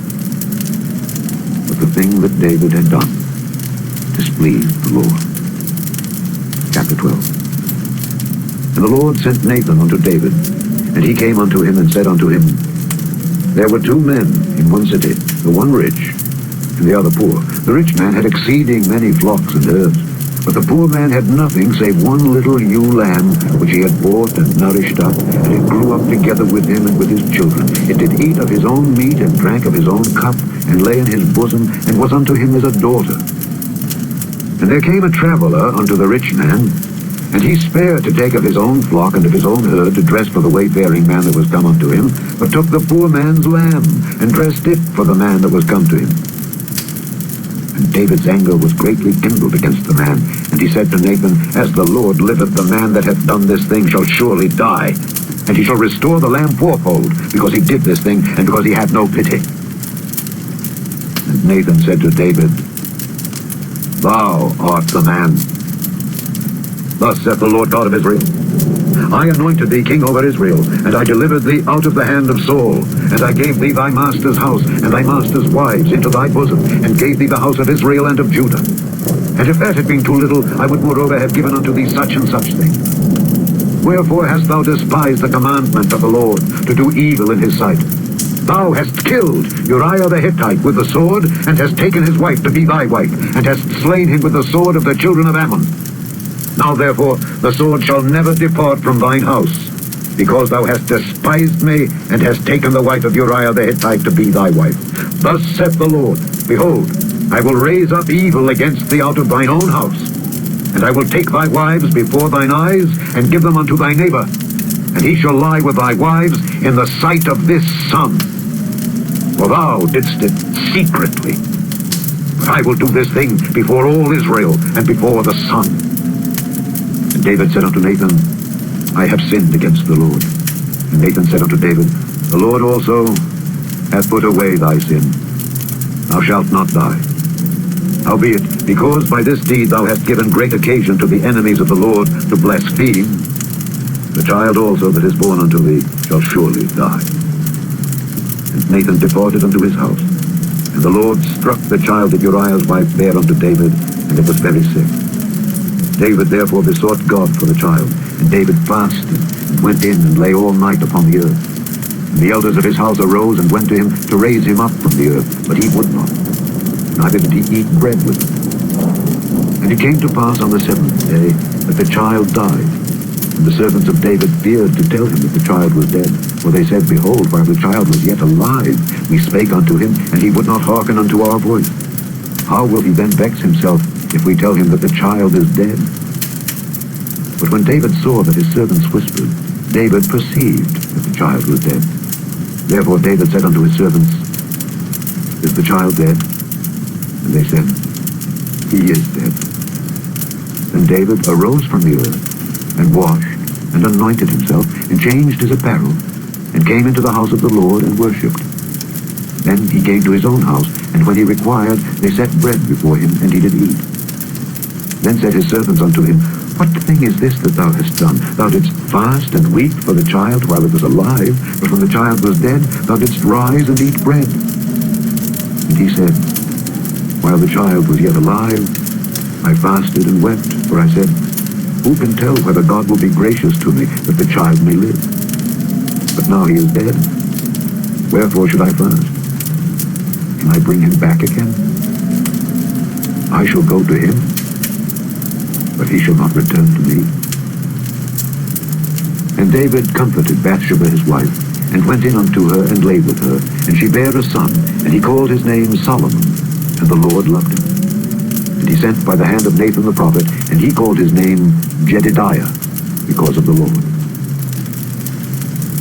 But the thing that David had done displeased the Lord. Chapter 12. And the Lord sent Nathan unto David, and he came unto him and said unto him, There were two men in one city, the one rich, and the other poor. The rich man had exceeding many flocks and herds, But the poor man had nothing save one little ewe lamb, which he had bought and nourished up, and it grew up together with him and with his children. It did eat of his own meat, and drank of his own cup, and lay in his bosom, and was unto him as a daughter. And there came a traveler unto the rich man, and he spared to take of his own flock and of his own herd to dress for the wayfaring man that was come unto him, but took the poor man's lamb, and dressed it for the man that was come to him. And David's anger was greatly kindled against the man, and he said to Nathan, As the Lord liveth, the man that hath done this thing shall surely die, and he shall restore the lamb fourfold, because he did this thing, and because he had no pity. And Nathan said to David, Thou art the man. Thus saith the Lord God of Israel, I anointed thee king over Israel, and I delivered thee out of the hand of Saul, and I gave thee thy master's house, and thy master's wives into thy bosom, and gave thee the house of Israel and of Judah. And if that had been too little, I would moreover have given unto thee such and such things. Wherefore hast thou despised the commandment of the Lord, to do evil in his sight? Thou hast killed Uriah the Hittite with the sword, and hast taken his wife to be thy wife, and hast slain him with the sword of the children of Ammon. Now therefore the sword shall never depart from thine house, because thou hast despised me, and hast taken the wife of Uriah the Hittite to be thy wife. Thus saith the Lord, Behold, I will raise up evil against thee out of thine own house, and I will take thy wives before thine eyes, and give them unto thy neighbor, and he shall lie with thy wives in the sight of this sun. For thou didst it secretly, but I will do this thing before all Israel, and before the sun. And David said unto Nathan, I have sinned against the Lord. And Nathan said unto David, The Lord also hath put away thy sin. Thou shalt not die. Howbeit, because by this deed thou hast given great occasion to the enemies of the Lord to blaspheme, the child also that is born unto thee shall surely die. And Nathan departed unto his house. And the Lord struck the child that Uriah's wife bare unto David, and it was very sick. David therefore besought God for the child, and David fasted, and went in and lay all night upon the earth. And the elders of his house arose and went to him to raise him up from the earth, but he would not, neither did he eat bread with them. And it came to pass on the seventh day that the child died. And the servants of David feared to tell him that the child was dead, for they said, Behold, while the child was yet alive, we spake unto him, and he would not hearken unto our voice. How will he then vex himself, if we tell him that the child is dead? But when David saw that his servants whispered, David perceived that the child was dead. Therefore David said unto his servants, Is the child dead? And they said, He is dead. Then David arose from the earth, and washed, and anointed himself, and changed his apparel, and came into the house of the Lord, and worshipped. Then he came to his own house, and when he required, they set bread before him, and he did eat. Then said his servants unto him, What thing is this that thou hast done? Thou didst fast and weep for the child while it was alive, but when the child was dead, thou didst rise and eat bread. And he said, While the child was yet alive, I fasted and wept, for I said, Who can tell whether God will be gracious to me, that the child may live? But now he is dead. Wherefore should I fast? Can I bring him back again? I shall go to him, but he shall not return to me. And David comforted Bathsheba his wife, and went in unto her, and lay with her. And she bare a son, and he called his name Solomon, and the Lord loved him. And he sent by the hand of Nathan the prophet, and he called his name Jedidiah, because of the Lord.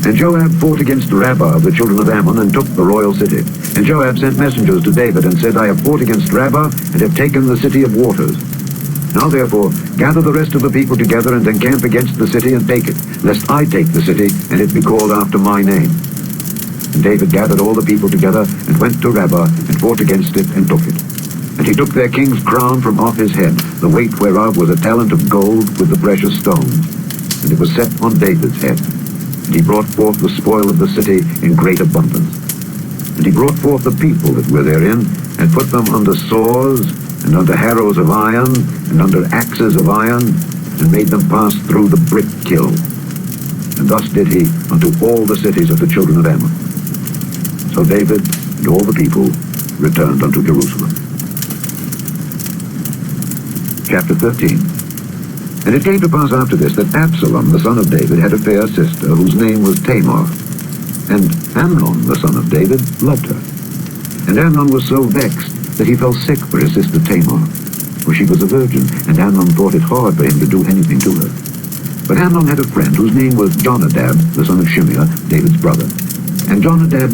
And Joab fought against Rabbah of the children of Ammon, and took the royal city. And Joab sent messengers to David, and said, I have fought against Rabbah, and have taken the city of waters. Now therefore, gather the rest of the people together, and encamp against the city, and take it, lest I take the city, and it be called after my name. And David gathered all the people together, and went to Rabbah, and fought against it, and took it. And he took their king's crown from off his head, the weight whereof was a talent of gold with the precious stones. And it was set on David's head. And he brought forth the spoil of the city in great abundance. And he brought forth the people that were therein, and put them under saws, and under harrows of iron, and under axes of iron, and made them pass through the brick kiln. And thus did he unto all the cities of the children of Ammon. So David and all the people returned unto Jerusalem. Chapter 13. And it came to pass after this that Absalom, the son of David, had a fair sister, whose name was Tamar. And Amnon, the son of David, loved her. And Amnon was so vexed that he fell sick for his sister Tamar, for she was a virgin, and Amnon thought it hard for him to do anything to her. But Amnon had a friend whose name was Jonadab, the son of Shimeah, David's brother. And Jonadab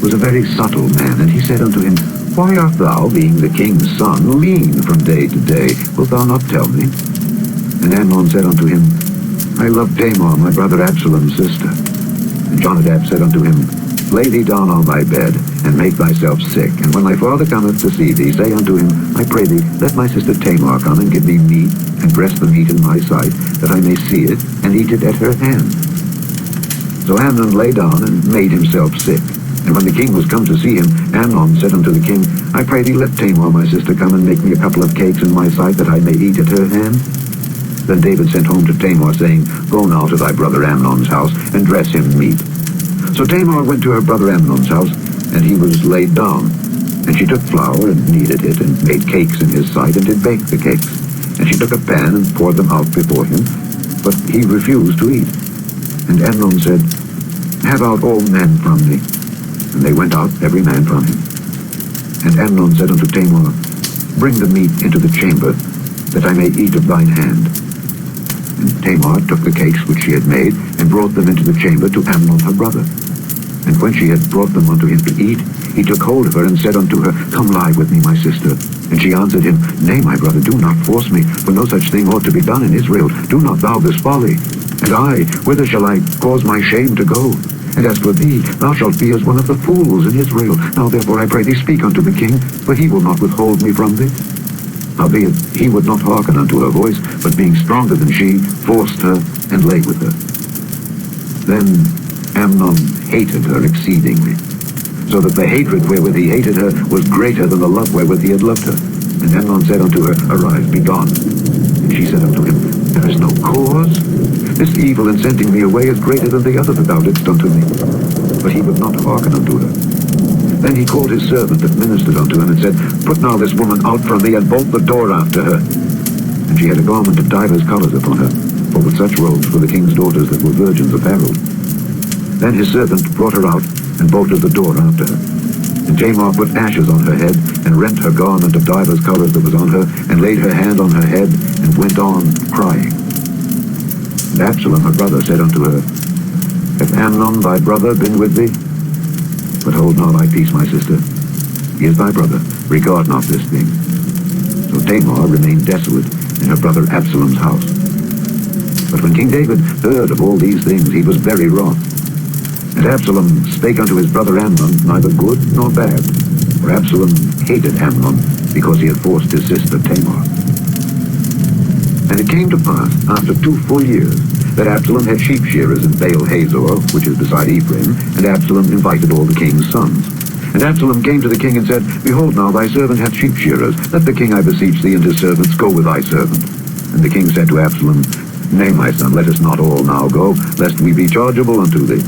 was a very subtle man, and he said unto him, Why art thou, being the king's son, lean from day to day? Wilt thou not tell me? And Amnon said unto him, I love Tamar, my brother Absalom's sister. And Jonadab said unto him, Lay thee down on thy bed, and make thyself sick. And when thy father cometh to see thee, say unto him, I pray thee, let my sister Tamar come and give me meat, and dress the meat in my sight, that I may see it, and eat it at her hand. So Amnon lay down, and made himself sick. And when the king was come to see him, Amnon said unto the king, I pray thee, let Tamar my sister come and make me a couple of cakes in my sight, that I may eat at her hand. Then David sent home to Tamar, saying, Go now to thy brother Amnon's house, and dress him meat. So Tamar went to her brother Amnon's house, and he was laid down. And she took flour, and kneaded it, and made cakes in his sight, and did bake the cakes. And she took a pan, and poured them out before him, but he refused to eat. And Amnon said, Have out all men from thee. And they went out, every man from him. And Amnon said unto Tamar, Bring the meat into the chamber, that I may eat of thine hand. And Tamar took the cakes which she had made, and brought them into the chamber to Amnon her brother. And when she had brought them unto him to eat, he took hold of her, and said unto her, Come lie with me, my sister. And she answered him, Nay, my brother, do not force me, for no such thing ought to be done in Israel. Do not thou this folly. And I, whither shall I cause my shame to go? And as for thee, thou shalt be as one of the fools in Israel. Now therefore I pray thee, speak unto the king, for he will not withhold me from thee. Howbeit he would not hearken unto her voice, but being stronger than she, forced her, and lay with her. Then Amnon hated her exceedingly, so that the hatred wherewith he hated her was greater than the love wherewith he had loved her. And Amnon said unto her, Arise, be gone. And she said unto him, There is no cause. This evil in sending me away is greater than the other that thou didst unto me. But he would not hearken unto her. Then he called his servant that ministered unto him, and said, Put now this woman out from thee, and bolt the door after her. And she had a garment of divers colours upon her, for with such robes were the king's daughters that were virgins apparelled. Then his servant brought her out, and bolted the door after her. And Tamar put ashes on her head, and rent her garment of divers colours that was on her, and laid her hand on her head, and went on crying. And Absalom her brother said unto her, Hath Amnon thy brother been with thee? But hold not thy peace, my sister. He is thy brother. Regard not this thing. So Tamar remained desolate in her brother Absalom's house. But when King David heard of all these things, he was very wroth. And Absalom spake unto his brother Amnon neither good nor bad. For Absalom hated Amnon, because he had forced his sister Tamar. And it came to pass, after 2 full years, that Absalom had sheep shearers in Baal Hazor, which is beside Ephraim, and Absalom invited all the king's sons. And Absalom came to the king and said, Behold now, thy servant hath sheep shearers. Let the king, I beseech thee, and his servants go with thy servant. And the king said to Absalom, Nay, my son, let us not all now go, lest we be chargeable unto thee.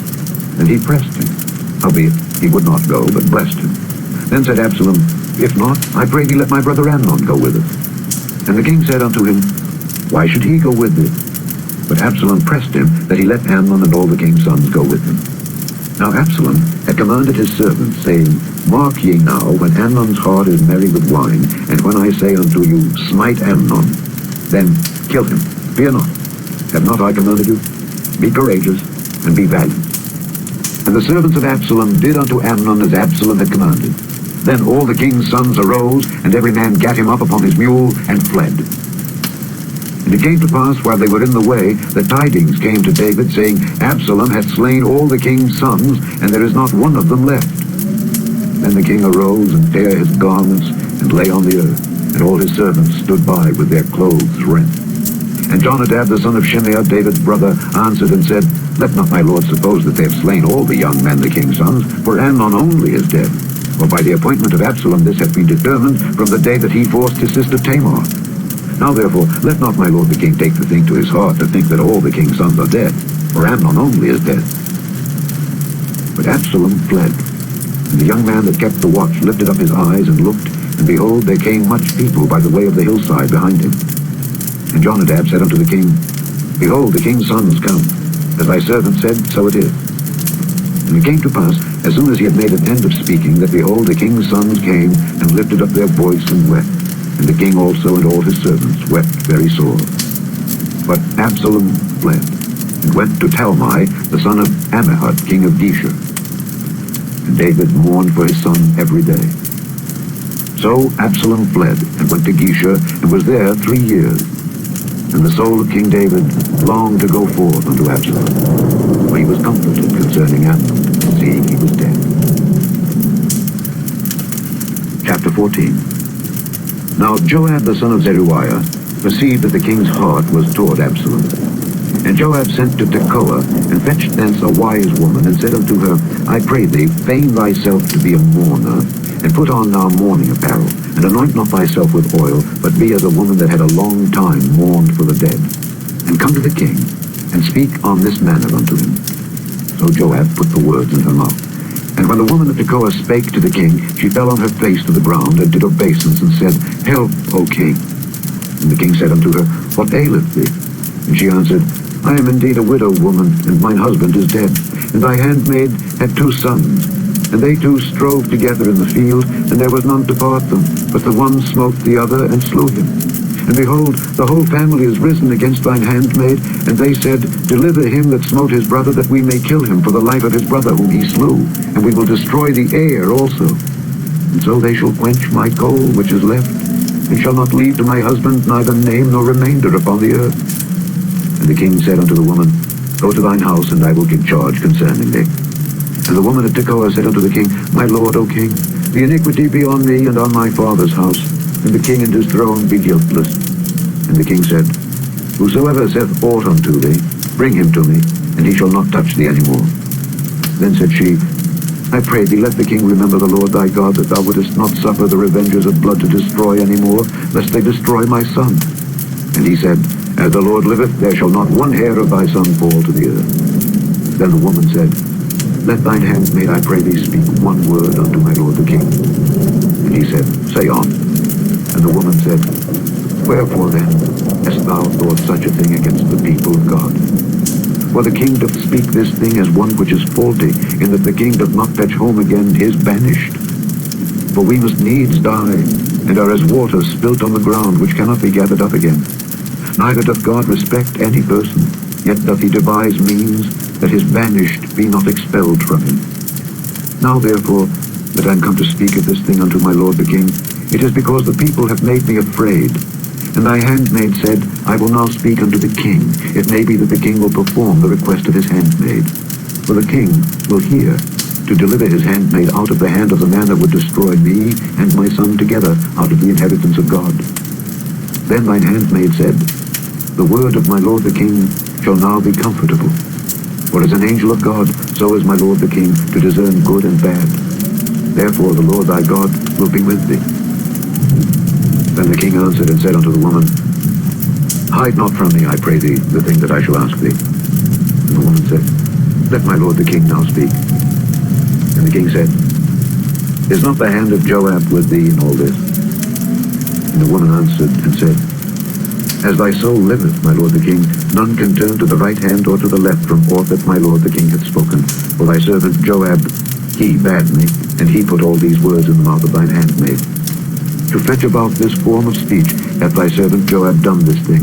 And he pressed him. Howbeit he would not go, but blessed him. Then said Absalom, If not, I pray thee, let my brother Amnon go with us. And the king said unto him, Why should he go with thee? But Absalom pressed him, that he let Amnon and all the king's sons go with him. Now Absalom had commanded his servants, saying, Mark ye now, when Amnon's heart is merry with wine, and when I say unto you, Smite Amnon, then kill him. Fear not. Have not I commanded you? Be courageous, and be valiant. And the servants of Absalom did unto Amnon as Absalom had commanded. Then all the king's sons arose, and every man gat him up upon his mule, and fled. And it came to pass, while they were in the way, that tidings came to David, saying, Absalom hath slain all the king's sons, and there is not one of them left. Then the king arose, and tare his garments, and lay on the earth, and all his servants stood by with their clothes rent. And Jonadab the son of Shimeah, David's brother, answered and said, Let not my lord suppose that they have slain all the young men, the king's sons, for Amnon only is dead. For by the appointment of Absalom this hath been determined from the day that he forced his sister Tamar. Now therefore, let not my lord the king take the thing to his heart to think that all the king's sons are dead, for Amnon only is dead. But Absalom fled, and the young man that kept the watch lifted up his eyes and looked, and behold, there came much people by the way of the hillside behind him. And Jonadab said unto the king, Behold, the king's sons come. As thy servant said, so it is. And it came to pass, as soon as he had made an end of speaking, that behold, the king's sons came and lifted up their voice and wept. And the king also and all his servants wept very sore. But Absalom fled, and went to Talmai, the son of Ammihud, king of Geshur. And David mourned for his son every day. So Absalom fled, and went to Geshur, and was there 3 years. And the soul of King David longed to go forth unto Absalom, for he was comforted concerning Amnon, seeing he was dead. Chapter 14. Now Joab the son of Zeruiah perceived that the king's heart was toward Absalom. And Joab sent to Tekoa, and fetched thence a wise woman, and said unto her, I pray thee, feign thyself to be a mourner, and put on now mourning apparel, and anoint not thyself with oil, but be as a woman that had a long time mourned for the dead. And come to the king, and speak on this manner unto him. So Joab put the words in her mouth. And when the woman of Tekoa spake to the king, she fell on her face to the ground, and did obeisance, and said, Help, O king. And the king said unto her, What aileth thee? And she answered, I am indeed a widow woman, and mine husband is dead. And thy handmaid had 2 sons. And they 2 strove together in the field, and there was none to part them. But the one smote the other, and slew him. And behold, the whole family is risen against thine handmaid. And they said, Deliver him that smote his brother, that we may kill him for the life of his brother whom he slew. And we will destroy the heir also. And so they shall quench my coal which is left, and shall not leave to my husband neither name nor remainder upon the earth. And the king said unto the woman, Go to thine house, and I will give charge concerning thee. And the woman of Tekoa said unto the king, My lord, O king, the iniquity be on me and on my father's house, and the king and his throne be guiltless. And the king said, Whosoever saith aught unto thee, bring him to me, and he shall not touch thee any more. Then said she, I pray thee, let the king remember the Lord thy God, that thou wouldest not suffer the revengers of blood to destroy any more, lest they destroy my son. And he said, As the Lord liveth, there shall not one hair of thy son fall to the earth. Then the woman said, Let thine handmaid, I pray thee, speak one word unto my lord the king. And he said, Say on. And the woman said, Wherefore then hast thou thought such a thing against the people of God? For the king doth speak this thing as one which is faulty, in that the king doth not fetch home again his banished. For we must needs die, and are as water spilt on the ground, which cannot be gathered up again. Neither doth God respect any person, yet doth he devise means that his banished be not expelled from him. Now therefore, that I am come to speak of this thing unto my lord the king, it is because the people have made me afraid. And thy handmaid said, I will now speak unto the king. It may be that the king will perform the request of his handmaid. For the king will hear, to deliver his handmaid out of the hand of the man that would destroy me and my son together out of the inheritance of God. Then thine handmaid said, The word of my lord the king shall now be comfortable. For as an angel of God, so is my lord the king, to discern good and bad. Therefore the Lord thy God will be with thee. Then the king answered and said unto the woman, Hide not from me, I pray thee, the thing that I shall ask thee. And the woman said, Let my lord the king now speak. And the king said, Is not the hand of Joab with thee in all this? And the woman answered and said, As thy soul liveth, my lord the king, none can turn to the right hand or to the left from aught that my lord the king hath spoken. For thy servant Joab, he bade me, and he put all these words in the mouth of thine handmaid. To fetch about this form of speech hath thy servant Joab done this thing.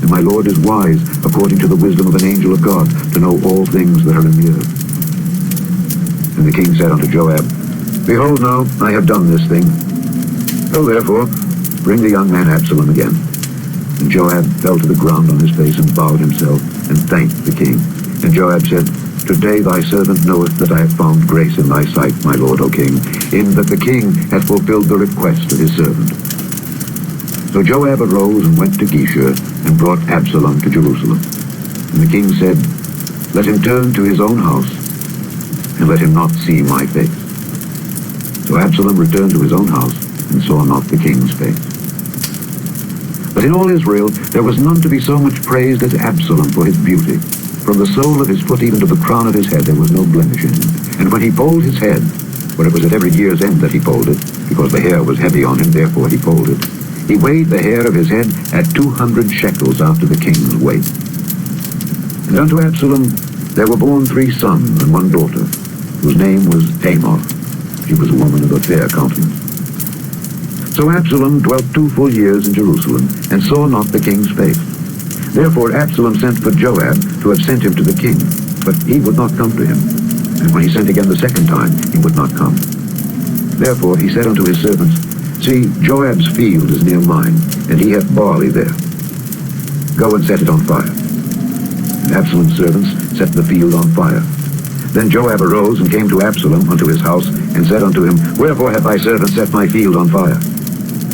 And my lord is wise, according to the wisdom of an angel of God, to know all things that are in the earth. And the king said unto Joab, Behold now, I have done this thing. Go therefore, bring the young man Absalom again. And Joab fell to the ground on his face and bowed himself, and thanked the king. And Joab said, Today thy servant knoweth that I have found grace in thy sight, my lord, O king, in that the king hath fulfilled the request of his servant. So Joab arose and went to Geshur, and brought Absalom to Jerusalem. And the king said, Let him turn to his own house, and let him not see my face. So Absalom returned to his own house, and saw not the king's face. But in all Israel there was none to be so much praised as Absalom for his beauty. From the sole of his foot even to the crown of his head there was no blemish in him. And when he polled his head, for it was at every year's end that he polled it, because the hair was heavy on him, therefore he polled it, He weighed the hair of his head at 200 shekels after the king's weight. And unto Absalom there were born 3 sons and 1 daughter, whose name was Tamar. She was a woman of a fair countenance. So Absalom dwelt 2 full years in Jerusalem, and saw not the king's face. Therefore Absalom sent for Joab to have sent him to the king, but he would not come to him. And when he sent again the 2nd time, he would not come. Therefore he said unto his servants, See, Joab's field is near mine, and he hath barley there. Go and set it on fire. And Absalom's servants set the field on fire. Then Joab arose and came to Absalom unto his house, and said unto him, Wherefore hath thy servant set my field on fire?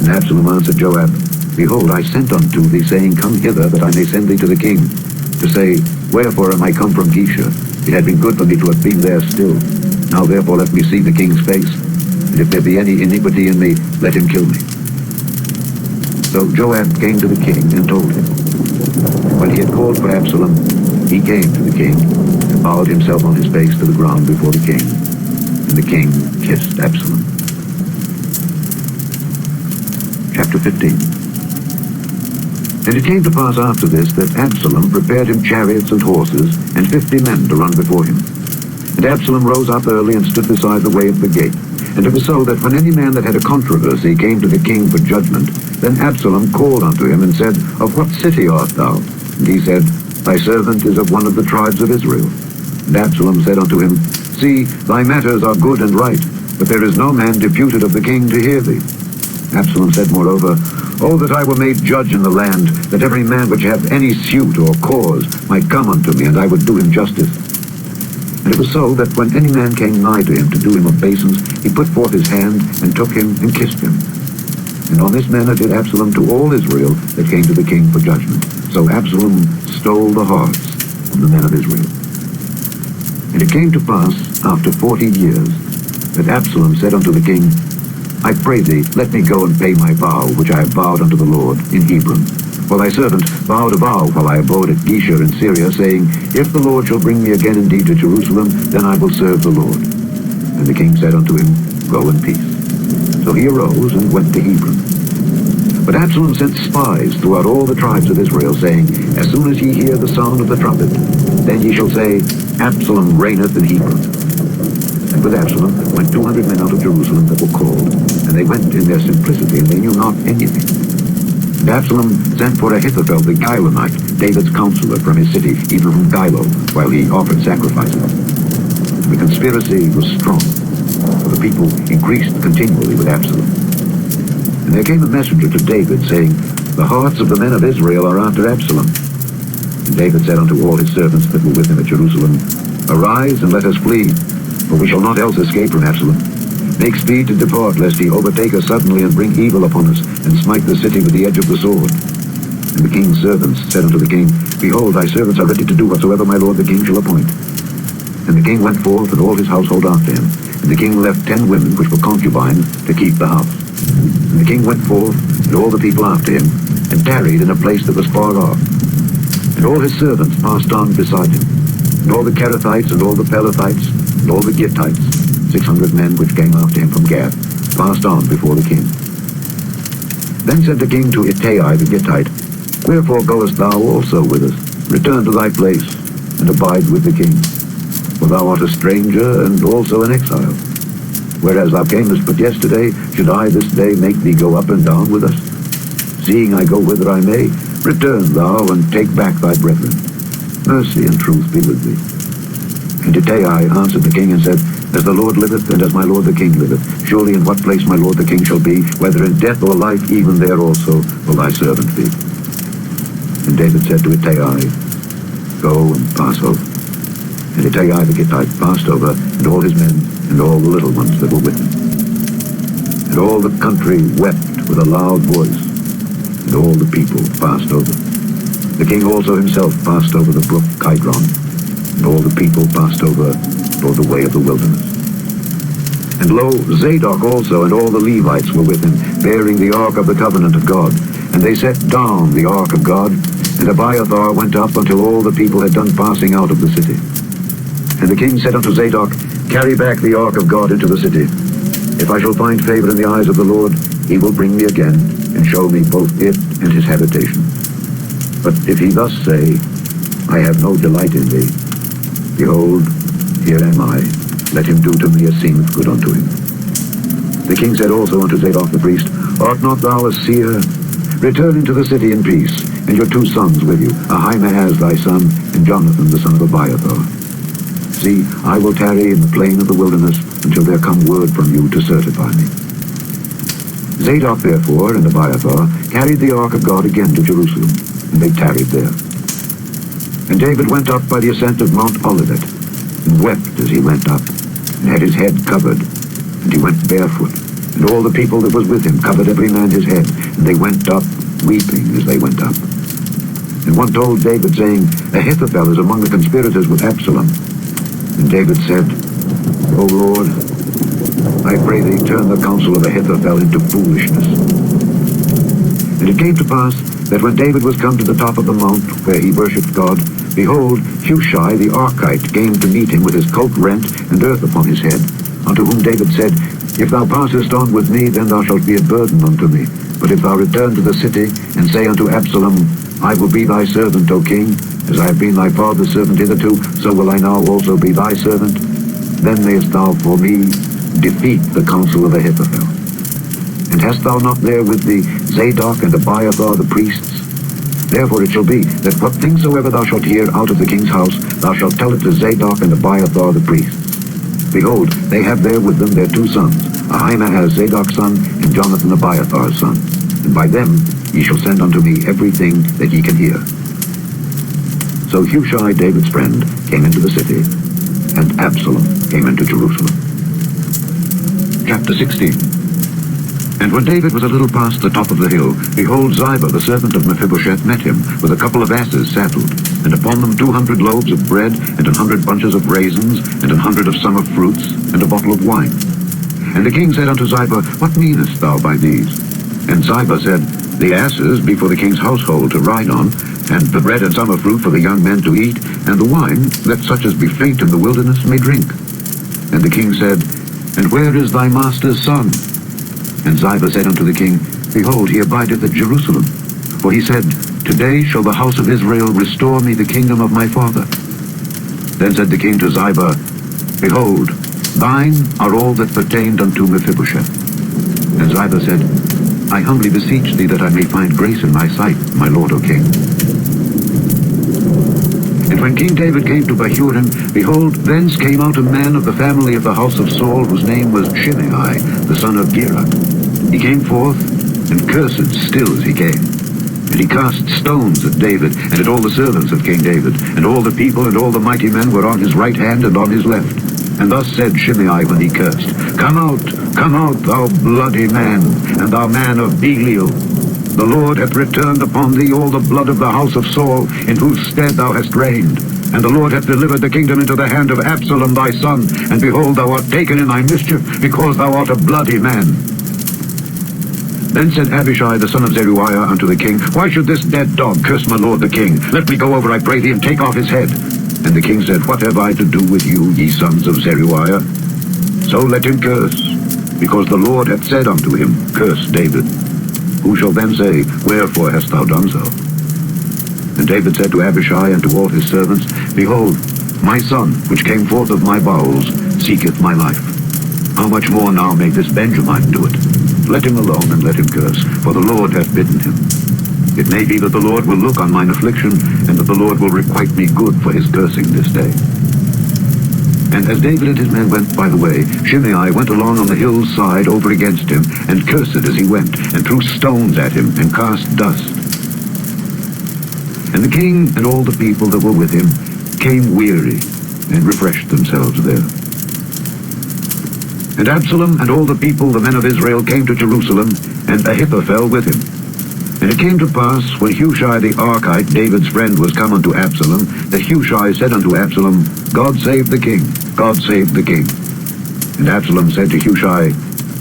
And Absalom answered Joab, Behold, I sent unto thee, saying, Come hither, that I may send thee to the king, to say, Wherefore am I come from Geshur? It had been good for me to have been there still. Now therefore let me see the king's face, and if there be any iniquity in me, let him kill me. So Joab came to the king and told him. When he had called for Absalom, he came to the king, and bowed himself on his face to the ground before the king. And the king kissed Absalom. Chapter 15. And it came to pass after this that Absalom prepared him chariots and horses, and 50 men to run before him. And Absalom rose up early and stood beside the way of the gate. And it was so that when any man that had a controversy came to the king for judgment, then Absalom called unto him and said, Of what city art thou? And he said, Thy servant is of one of the tribes of Israel. And Absalom said unto him, See, thy matters are good and right, but there is no man deputed of the king to hear thee. Absalom said moreover, Oh, that I were made judge in the land, that every man which hath any suit or cause might come unto me, and I would do him justice. And it was so that when any man came nigh to him to do him obeisance, he put forth his hand, and took him, and kissed him. And on this manner did Absalom to all Israel that came to the king for judgment. So Absalom stole the hearts of the men of Israel. And it came to pass, after 40 years, that Absalom said unto the king, I pray thee, let me go and pay my vow, which I have vowed unto the Lord in Hebron. For thy servant vowed a vow while I abode at Geshur in Syria, saying, If the Lord shall bring me again indeed to Jerusalem, then I will serve the Lord. And the king said unto him, Go in peace. So he arose and went to Hebron. But Absalom sent spies throughout all the tribes of Israel, saying, As soon as ye hear the sound of the trumpet, then ye shall say, Absalom reigneth in Hebron. And with Absalom went 200 men out of Jerusalem that were called, and they went in their simplicity, and they knew not anything. And Absalom sent for Ahithophel the Gilonite, David's counselor, from his city, even from Gilo, while he offered sacrifices. And the conspiracy was strong, for the people increased continually with Absalom. And there came a messenger to David, saying, The hearts of the men of Israel are after Absalom. And David said unto all his servants that were with him at Jerusalem, Arise, and let us flee, for we shall not else escape from Absalom. Make speed to depart, lest he overtake us suddenly and bring evil upon us, and smite the city with the edge of the sword. And the king's servants said unto the king, Behold, thy servants are ready to do whatsoever my lord the king shall appoint. And the king went forth, and all his household after him. And the king left 10 women which were concubines to keep the house. And the king went forth, and all the people after him, and tarried in a place that was far off. And all his servants passed on beside him, and all the Kerethites, and all the Pelethites, and all the Gittites, 600 men which came after him from Gath, passed on before the king. Then said the king to Ittai the Gittite, Wherefore goest thou also with us? Return to thy place, and abide with the king. For thou art a stranger, and also an exile. Whereas thou camest but yesterday, should I this day make thee go up and down with us? Seeing I go whither I may, return thou, and take back thy brethren. Mercy and truth be with thee. And Ittai answered the king and said, As the Lord liveth, and as my lord the king liveth, surely in what place my lord the king shall be, whether in death or life, even there also will thy servant be. And David said to Ittai, Go and pass over. And Ittai the Gittite passed over, and all his men, and all the little ones that were with him. And all the country wept with a loud voice, and all the people passed over. The king also himself passed over the brook Kidron, and all the people passed over toward the way of the wilderness. And lo, Zadok also and all the Levites were with him, bearing the ark of the covenant of God. And they set down the ark of God, and Abiathar went up until all the people had done passing out of the city. And the king said unto Zadok, Carry back the ark of God into the city. If I shall find favor in the eyes of the Lord, he will bring me again, and and show me both it and his habitation. But if he thus say, I have no delight in thee, behold, here am I, let him do to me as seemeth good unto him. The king said also unto Zadok the priest, Art not thou a seer? Return into the city in peace, and your 2 sons with you, Ahimaaz thy son, and Jonathan the son of Abiathar. See, I will tarry in the plain of the wilderness until there come word from you to certify me. Zadok therefore and Abiathar carried the ark of God again to Jerusalem, and they tarried there. And David went up by the ascent of Mount Olivet, and wept as he went up, and had his head covered, and he went barefoot. And all the people that was with him covered every man his head, and they went up, weeping as they went up. And one told David, saying, Ahithophel is among the conspirators with Absalom. And David said, O Lord, I pray thee turn the counsel of Ahithophel into foolishness. And it came to pass that when David was come to the top of the mount where he worshipped God, behold, Hushai the Archite came to meet him with his coat rent and earth upon his head, unto whom David said, If thou passest on with me, then thou shalt be a burden unto me. But if thou return to the city, and say unto Absalom, I will be thy servant, O king, as I have been thy father's servant hitherto, so will I now also be thy servant, then mayest thou for me defeat the counsel of Ahithophel. And hast thou not there with thee Zadok and Abiathar the priests? Therefore it shall be, that what things soever thou shalt hear out of the king's house, thou shalt tell it to Zadok and Abiathar the priests. Behold, they have there with them their 2 sons, Ahimaaz Zadok's son, and Jonathan Abiathar's son. And by them ye shall send unto me everything that ye can hear. So Hushai, David's friend, came into the city, and Absalom came into Jerusalem. Chapter 16. And when David was a little past the top of the hill, behold, Ziba, the servant of Mephibosheth, met him, with a couple of asses saddled, and upon them 200 loaves of bread, and 100 bunches of raisins, and 100 of summer fruits, and a bottle of wine. And the king said unto Ziba, What meanest thou by these? And Ziba said, The asses be for the king's household to ride on, and the bread and summer fruit for the young men to eat, and the wine, that such as be faint in the wilderness may drink. And the king said, And where is thy master's son? And Ziba said unto the king, Behold, he abideth at Jerusalem. For he said, Today shall the house of Israel restore me the kingdom of my father. Then said the king to Ziba, Behold, thine are all that pertained unto Mephibosheth. And Ziba said, I humbly beseech thee that I may find grace in thy sight, my lord, O king. And when King David came to Bahurim, behold, thence came out a man of the family of the house of Saul, whose name was Shimei, the son of Gera. He came forth, and cursed still as he came. And he cast stones at David, and at all the servants of King David, and all the people and all the mighty men were on his right hand and on his left. And thus said Shimei when he cursed, Come out, thou bloody man, and thou man of Belial. The Lord hath returned upon thee all the blood of the house of Saul, in whose stead thou hast reigned. And the Lord hath delivered the kingdom into the hand of Absalom thy son, and behold, thou art taken in thy mischief, because thou art a bloody man. Then said Abishai the son of Zeruiah unto the king, Why should this dead dog curse my lord the king? Let me go over, I pray thee, and take off his head. And the king said, What have I to do with you, ye sons of Zeruiah? So let him curse, because the Lord hath said unto him, Curse David. Who shall then say, Wherefore hast thou done so? And David said to Abishai and to all his servants, Behold, my son, which came forth of my bowels, seeketh my life. How much more now may this Benjamin do it? Let him alone, and let him curse, for the Lord hath bidden him. It may be that the Lord will look on mine affliction, and that the Lord will requite me good for his cursing this day. And as David and his men went by the way, Shimei went along on the hill's side over against him, and cursed as he went, and threw stones at him, and cast dust. And the king and all the people that were with him came weary, and refreshed themselves there. And Absalom and all the people, the men of Israel, came to Jerusalem, and Ahithophel with him. And it came to pass, when Hushai the Archite, David's friend, was come unto Absalom, that Hushai said unto Absalom, God save the king, God save the king. And Absalom said to Hushai,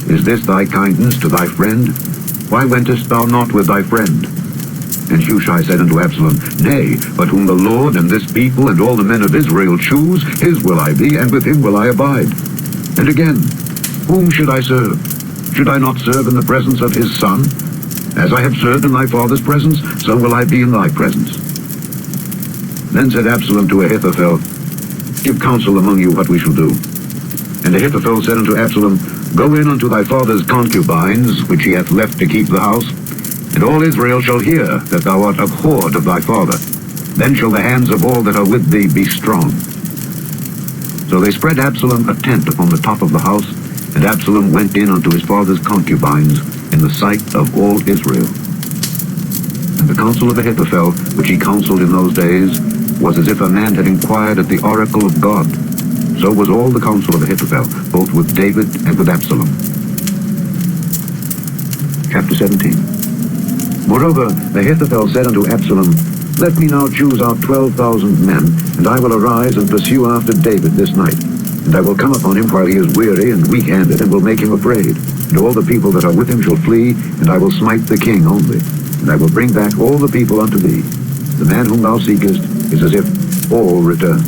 Is this thy kindness to thy friend? Why wentest thou not with thy friend? And Hushai said unto Absalom, Nay, but whom the Lord and this people and all the men of Israel choose, his will I be, and with him will I abide. And again, whom should I serve? Should I not serve in the presence of his son? As I have served in thy father's presence, so will I be in thy presence. Then said Absalom to Ahithophel, Give counsel among you what we shall do. And Ahithophel said unto Absalom, Go in unto thy father's concubines, which he hath left to keep the house, and all Israel shall hear that thou art abhorred of thy father. Then shall the hands of all that are with thee be strong. So they spread Absalom a tent upon the top of the house, and Absalom went in unto his father's concubines in the sight of all Israel. And the counsel of Ahithophel, which he counseled in those days, was as if a man had inquired at the oracle of God. So was all the counsel of Ahithophel, both with David and with Absalom. Chapter 17. Moreover, Ahithophel said unto Absalom, Let me now choose out 12,000 men, and I will arise and pursue after David this night. And I will come upon him while he is weary and weak-handed, and will make him afraid. And all the people that are with him shall flee, and I will smite the king only. And I will bring back all the people unto thee. The man whom thou seekest is as if all return.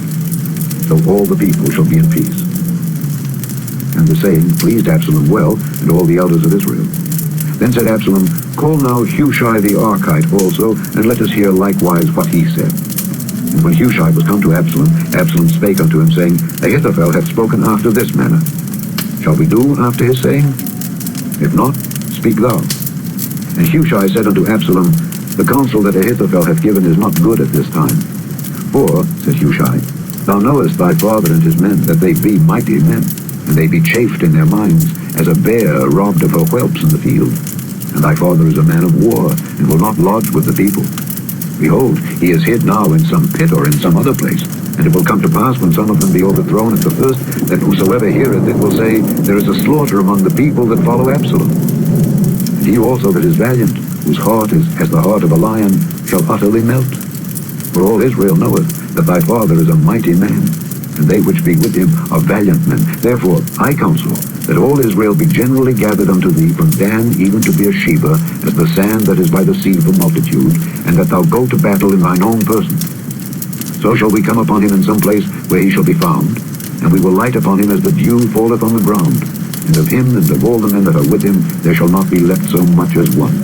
So all the people shall be in peace. And the saying pleased Absalom well, and all the elders of Israel. Then said Absalom, Call now Hushai the Archite also, and let us hear likewise what he said. And when Hushai was come to Absalom, Absalom spake unto him, saying, Ahithophel hath spoken after this manner. Shall we do after his saying? If not, speak thou. And Hushai said unto Absalom, The counsel that Ahithophel hath given is not good at this time. For, said Hushai, Thou knowest thy father and his men, that they be mighty men, and they be chafed in their minds, as a bear robbed of her whelps in the field. And thy father is a man of war, and will not lodge with the people. Behold, he is hid now in some pit or in some other place. And it will come to pass, when some of them be overthrown at the first, that whosoever heareth it will say, There is a slaughter among the people that follow Absalom. And he also that is valiant, whose heart is as the heart of a lion, shall utterly melt. For all Israel knoweth that thy father is a mighty man, and they which be with him are valiant men. Therefore I counsel that all Israel be generally gathered unto thee from Dan even to Beersheba, as the sand that is by the sea for multitude, and that thou go to battle in thine own person. So shall we come upon him in some place where he shall be found, and we will light upon him as the dew falleth on the ground. And of him and of all the men that are with him there shall not be left so much as one.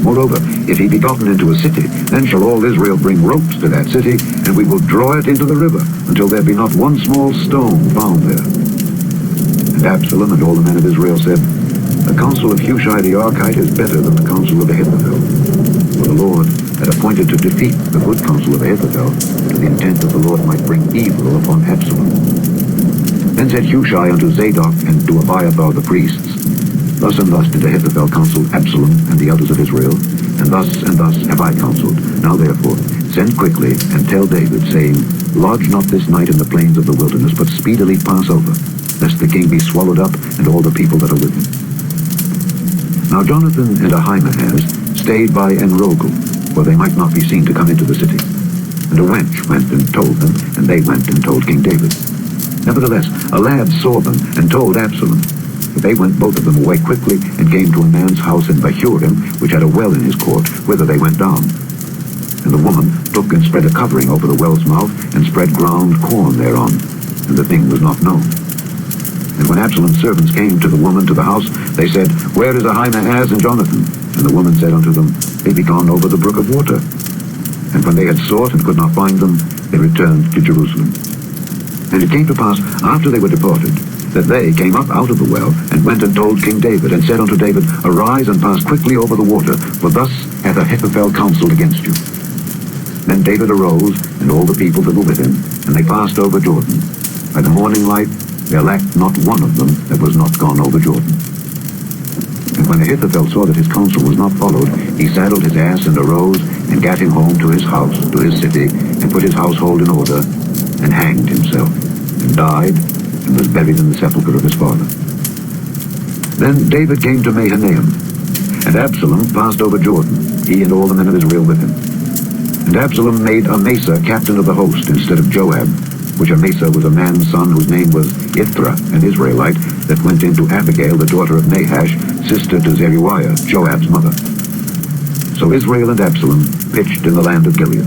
Moreover, if he be gotten into a city, then shall all Israel bring ropes to that city, and we will draw it into the river, until there be not one small stone found there. And Absalom and all the men of Israel said, The counsel of Hushai the Archite is better than the counsel of Ahithophel. For the Lord had appointed to defeat the good counsel of Ahithophel, to the intent that the Lord might bring evil upon Absalom. Then said Hushai unto Zadok and to Abiathar the priests, Thus and thus did Ahithophel counsel Absalom and the elders of Israel, and thus have I counseled. Now therefore, send quickly, and tell David, saying, Lodge not this night in the plains of the wilderness, but speedily pass over, lest the king be swallowed up, and all the people that are with him. Now Jonathan and Ahimaaz stayed by Enrogel, for they might not be seen to come into the city. And a wench went and told them, and they went and told King David. Nevertheless, a lad saw them, and told Absalom. But they went both of them away quickly, and came to a man's house in Bahurim, which had a well in his court, whither they went down. And the woman took and spread a covering over the well's mouth, and spread ground corn thereon, and the thing was not known. And when Absalom's servants came to the woman to the house, they said, Where is Ahimaaz and Jonathan? And the woman said unto them, They be gone over the brook of water. And when they had sought and could not find them, they returned to Jerusalem. And it came to pass, after they were departed, that they came up out of the well, and went and told King David, and said unto David, Arise and pass quickly over the water, for thus hath Ahithophel counselled against you. Then David arose, and all the people that were with him, and they passed over Jordan. By the morning light there lacked not one of them that was not gone over Jordan. And when Ahithophel saw that his counsel was not followed, he saddled his ass and arose, and gat him home to his house, to his city, and put his household in order, and hanged himself, and died, and was buried in the sepulchre of his father. Then David came to Mahanaim, and Absalom passed over Jordan, he and all the men of Israel with him. And Absalom made Amasa captain of the host instead of Joab, which Amasa was a man's son whose name was Ithra, an Israelite, that went into Abigail, the daughter of Nahash, sister to Zeruiah, Joab's mother. So Israel and Absalom pitched in the land of Gilead.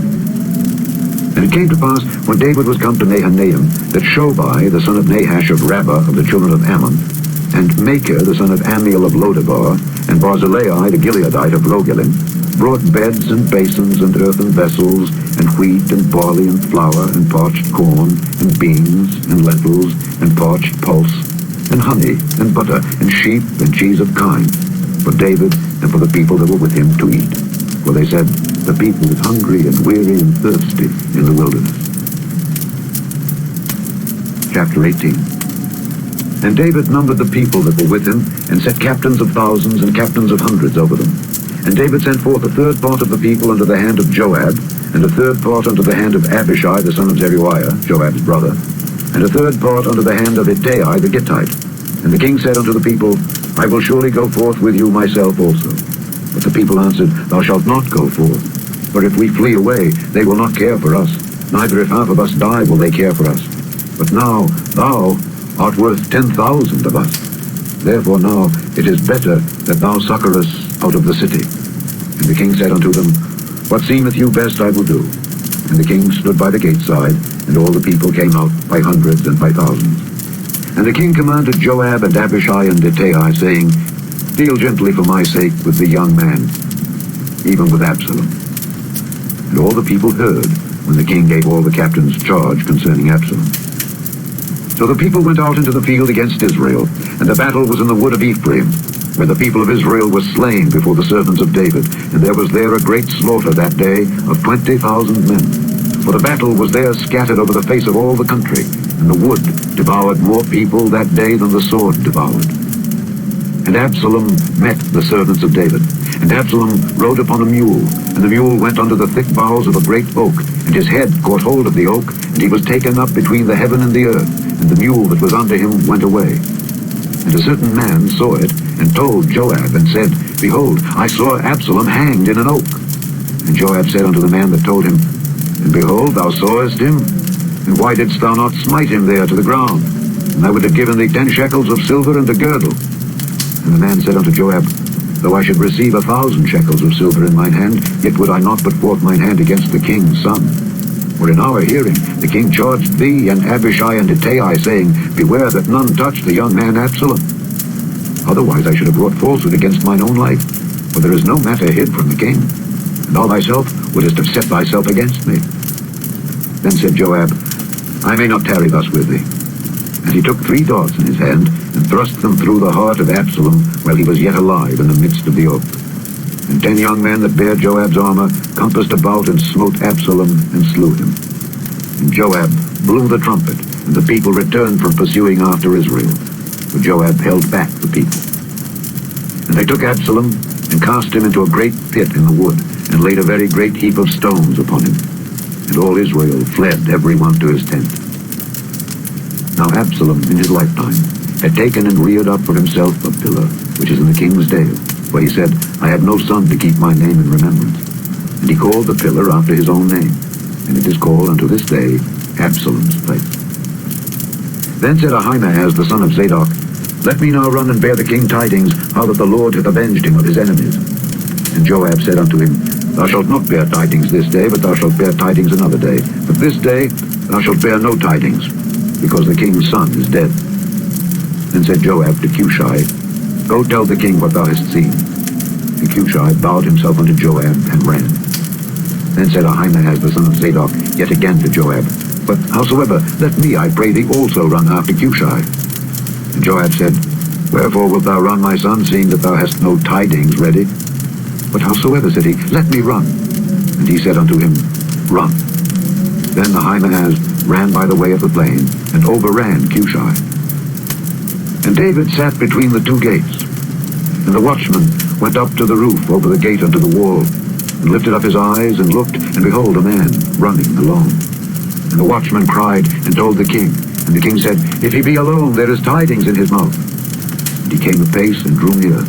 And it came to pass, when David was come to Mahanaim, that Shobai, the son of Nahash of Rabbah of the children of Ammon, And Machir, the son of Ammiel of Lodabar, and Barzillai, the Gileadite of Rogelim, brought beds and basins and earthen vessels, and wheat and barley and flour, and parched corn, and beans and lentils, and parched pulse, and honey and butter, and sheep and cheese of kine, for David and for the people that were with him to eat. For they said, the people is hungry and weary and thirsty in the wilderness. Chapter 18. And David numbered the people that were with him, and set captains of thousands and captains of hundreds over them. And David sent forth a third part of the people unto the hand of Joab, and a third part unto the hand of Abishai the son of Zeruiah, Joab's brother, and a third part unto the hand of Ittai the Gittite. And the king said unto the people, I will surely go forth with you myself also. But the people answered, Thou shalt not go forth. For if we flee away, they will not care for us, neither if half of us die will they care for us. But now thou art worth 10,000 of us. Therefore now it is better that thou succor us out of the city. And the king said unto them, What seemeth you best I will do. And the king stood by the gate side, and all the people came out by hundreds and by thousands. And the king commanded Joab and Abishai and Ittai, saying, Deal gently for my sake with the young man, even with Absalom. And all the people heard when the king gave all the captains charge concerning Absalom. So the people went out into the field against Israel, and the battle was in the wood of Ephraim, where the people of Israel were slain before the servants of David, and there was there a great slaughter that day of 20,000 men. For the battle was there scattered over the face of all the country, and the wood devoured more people that day than the sword devoured. And Absalom met the servants of David, and Absalom rode upon a mule, and the mule went under the thick boughs of a great oak, and his head caught hold of the oak, and he was taken up between the heaven and the earth, and the mule that was under him went away. And a certain man saw it, and told Joab, and said, Behold, I saw Absalom hanged in an oak. And Joab said unto the man that told him, And behold, thou sawest him, and why didst thou not smite him there to the ground? And I would have given thee 10 shekels of silver and a girdle. And the man said unto Joab, Though I should receive 1,000 shekels of silver in mine hand, yet would I not put forth mine hand against the king's son. For in our hearing the king charged thee and Abishai and Ittai, saying, Beware that none touch the young man Absalom. Otherwise I should have brought falsehood against mine own life, for there is no matter hid from the king, and thou thyself wouldest have set thyself against me. Then said Joab, I may not tarry thus with thee. And he took 3 darts in his hand, and thrust them through the heart of Absalom while he was yet alive in the midst of the oak. And 10 young men that bare Joab's armor compassed about and smote Absalom and slew him. And Joab blew the trumpet, and the people returned from pursuing after Israel, for Joab held back the people. And they took Absalom and cast him into a great pit in the wood, and laid a very great heap of stones upon him. And all Israel fled every one to his tent. Now Absalom in his lifetime had taken and reared up for himself a pillar, which is in the king's dale, where he said, I have no son to keep my name in remembrance. And he called the pillar after his own name, and it is called unto this day Absalom's place. Then said Ahimaaz the son of Zadok, Let me now run and bear the king tidings, how that the Lord hath avenged him of his enemies. And Joab said unto him, Thou shalt not bear tidings this day, but thou shalt bear tidings another day. But this day thou shalt bear no tidings, because the king's son is dead. Then said Joab to Cushai, Go tell the king what thou hast seen. And Cushai bowed himself unto Joab and ran. Then said Ahimaaz the son of Zadok yet again to Joab, But howsoever, let me, I pray thee, also run after Cushai. And Joab said, Wherefore wilt thou run, my son, seeing that thou hast no tidings ready? But howsoever, said he, let me run. And he said unto him, Run. Then Ahimaaz ran by the way of the plain, and overran Cushai. And David sat between the 2 gates. And the watchman went up to the roof over the gate unto the wall, and lifted up his eyes, and looked, and behold, a man running alone. And the watchman cried, and told the king. And the king said, If he be alone, there is tidings in his mouth. And he came apace, and drew near.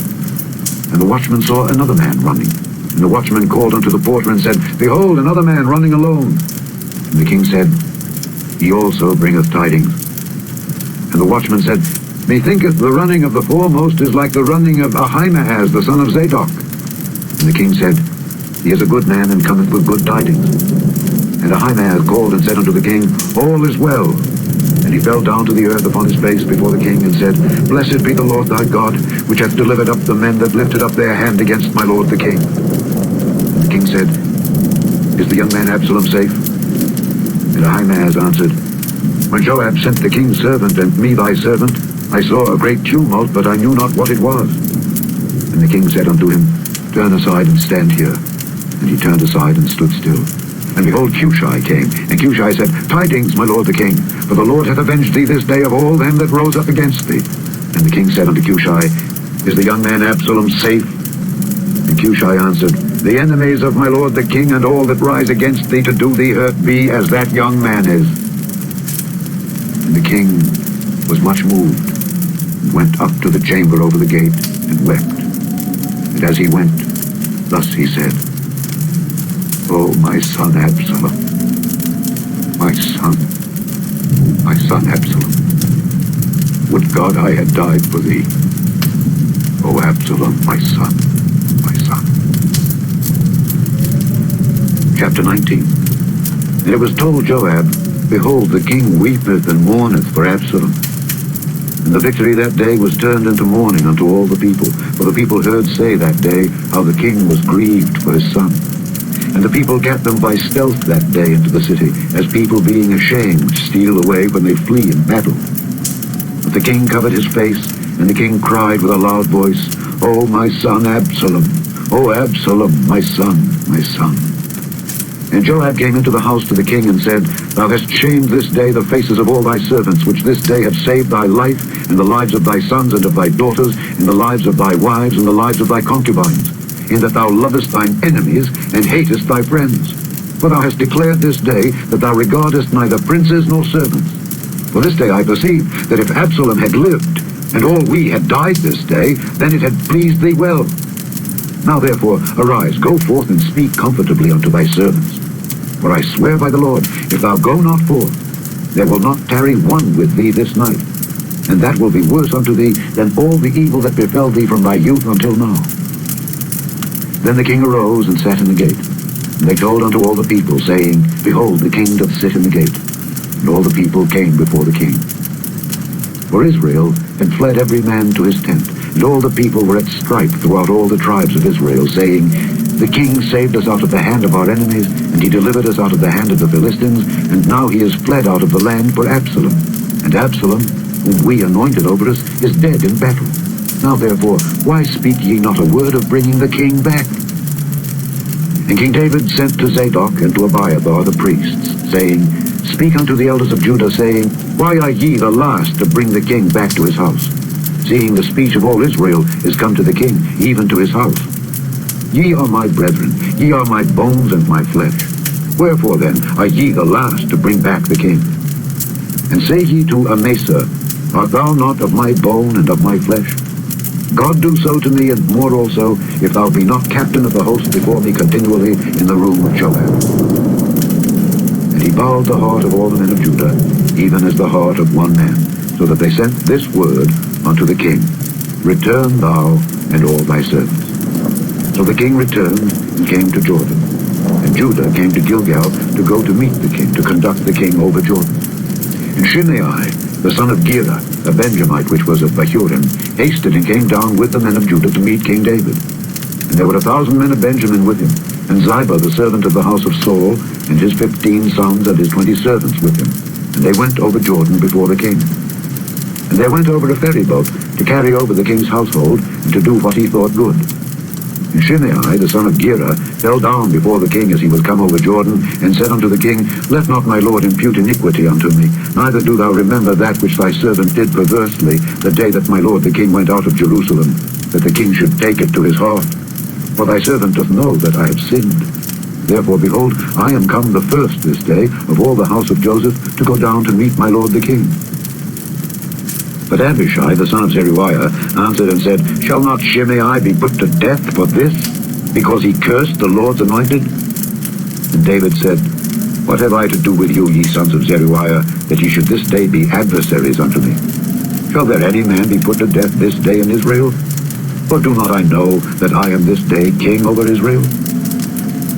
And the watchman saw another man running. And the watchman called unto the porter, and said, Behold, another man running alone. And the king said, He also bringeth tidings. And the watchman said, Methinketh the running of the foremost is like the running of Ahimaaz the son of Zadok. And the king said, He is a good man, and cometh with good tidings. And Ahimaaz called and said unto the king, All is well. And he fell down to the earth upon his face before the king, and said, Blessed be the Lord thy God, which hath delivered up the men that lifted up their hand against my lord the king. And the king said, Is the young man Absalom safe? And Ahimaaz answered, When Joab sent the king's servant and me thy servant, I saw a great tumult, but I knew not what it was. And the king said unto him, Turn aside and stand here. And he turned aside and stood still. And behold, Cushai came. And Cushai said, Tidings, my lord the king, for the Lord hath avenged thee this day of all them that rose up against thee. And the king said unto Cushai, Is the young man Absalom safe? And Cushai answered, The enemies of my lord the king and all that rise against thee to do thee hurt be as that young man is. And the king was much moved, and went up to the chamber over the gate, and wept. And as he went, thus he said, O my son Absalom, my son Absalom, would God I had died for thee. O Absalom, my son, my son. Chapter 19. And it was told Joab, Behold, the king weepeth and mourneth for Absalom. And the victory that day was turned into mourning unto all the people. For the people heard say that day how the king was grieved for his son. And the people gat them by stealth that day into the city, as people being ashamed steal away when they flee in battle. But the king covered his face, and the king cried with a loud voice, O my son Absalom, O Absalom, my son, my son. And Joab came into the house to the king and said, Thou hast shamed this day the faces of all thy servants, which this day have saved thy life, and the lives of thy sons and of thy daughters, and the lives of thy wives, and the lives of thy concubines, in that thou lovest thine enemies, and hatest thy friends. For thou hast declared this day that thou regardest neither princes nor servants. For this day I perceive that if Absalom had lived, and all we had died this day, then it had pleased thee well. Now therefore arise, go forth, and speak comfortably unto thy servants. For I swear by the Lord, if thou go not forth, there will not tarry one with thee this night, and that will be worse unto thee than all the evil that befell thee from thy youth until now. Then the king arose and sat in the gate. And they told unto all the people, saying, Behold, the king doth sit in the gate. And all the people came before the king. For Israel had fled every man to his tent, and all the people were at strife throughout all the tribes of Israel, saying, The king saved us out of the hand of our enemies, and he delivered us out of the hand of the Philistines, and now he is fled out of the land for Absalom. And Absalom, whom we anointed over us, is dead in battle. Now therefore, why speak ye not a word of bringing the king back? And King David sent to Zadok and to Abiathar the priests, saying, Speak unto the elders of Judah, saying, Why are ye the last to bring the king back to his house, seeing the speech of all Israel is come to the king, even to his house? Ye are my brethren, ye are my bones and my flesh. Wherefore then are ye the last to bring back the king? And say ye to Amasa, Art thou not of my bone and of my flesh? God do so to me, and more also, if thou be not captain of the host before me continually in the room of Joab. And he bowed the heart of all the men of Judah, even as the heart of one man, so that they sent this word unto the king, Return thou and all thy servants. So the king returned and came to Jordan. And Judah came to Gilgal to go to meet the king, to conduct the king over Jordan. And Shimei, the son of Gera, a Benjamite which was of Bahurim, hasted and came down with the men of Judah to meet King David. And there were 1,000 men of Benjamin with him, and Ziba the servant of the house of Saul, and his 15 sons and his 20 servants with him. And they went over Jordan before the king. And there went over a ferry boat to carry over the king's household, and to do what he thought good. And Shimei, the son of Gera, fell down before the king as he was come over Jordan, and said unto the king, Let not my lord impute iniquity unto me, neither do thou remember that which thy servant did perversely, the day that my lord the king went out of Jerusalem, that the king should take it to his heart. For thy servant doth know that I have sinned. Therefore, behold, I am come the first this day of all the house of Joseph to go down to meet my lord the king. But Abishai, the son of Zeruiah, answered and said, Shall not Shimei be put to death for this, because he cursed the Lord's anointed? And David said, What have I to do with you, ye sons of Zeruiah, that ye should this day be adversaries unto me? Shall there any man be put to death this day in Israel? Or do not I know that I am this day king over Israel?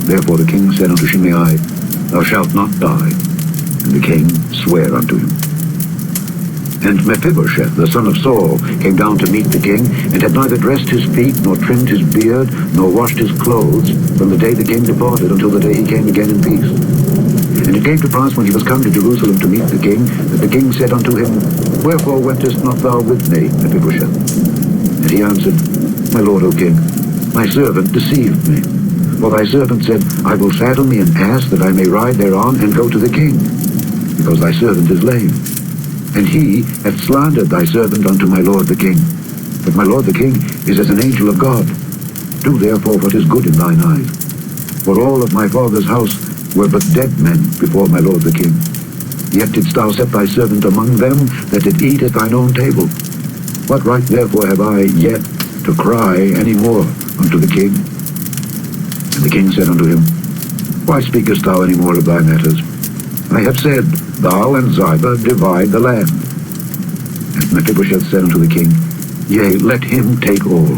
Therefore the king said unto Shimei, Thou shalt not die. And the king sware unto him. And Mephibosheth, the son of Saul, came down to meet the king, and had neither dressed his feet, nor trimmed his beard, nor washed his clothes, from the day the king departed until the day he came again in peace. And it came to pass, when he was come to Jerusalem to meet the king, that the king said unto him, Wherefore wentest not thou with me, Mephibosheth? And he answered, My lord, O king, my servant deceived me. For thy servant said, I will saddle me an ass, that I may ride thereon, and go to the king, because thy servant is lame. And he hath slandered thy servant unto my lord the king. But my lord the king is as an angel of God. Do therefore what is good in thine eyes. For all of my father's house were but dead men before my lord the king. Yet didst thou set thy servant among them that did eat at thine own table. What right therefore have I yet to cry any more unto the king? And the king said unto him, Why speakest thou any more of thy matters? I have said, Thou and Ziba divide the land. And Mephibosheth said unto the king, Yea, let him take all,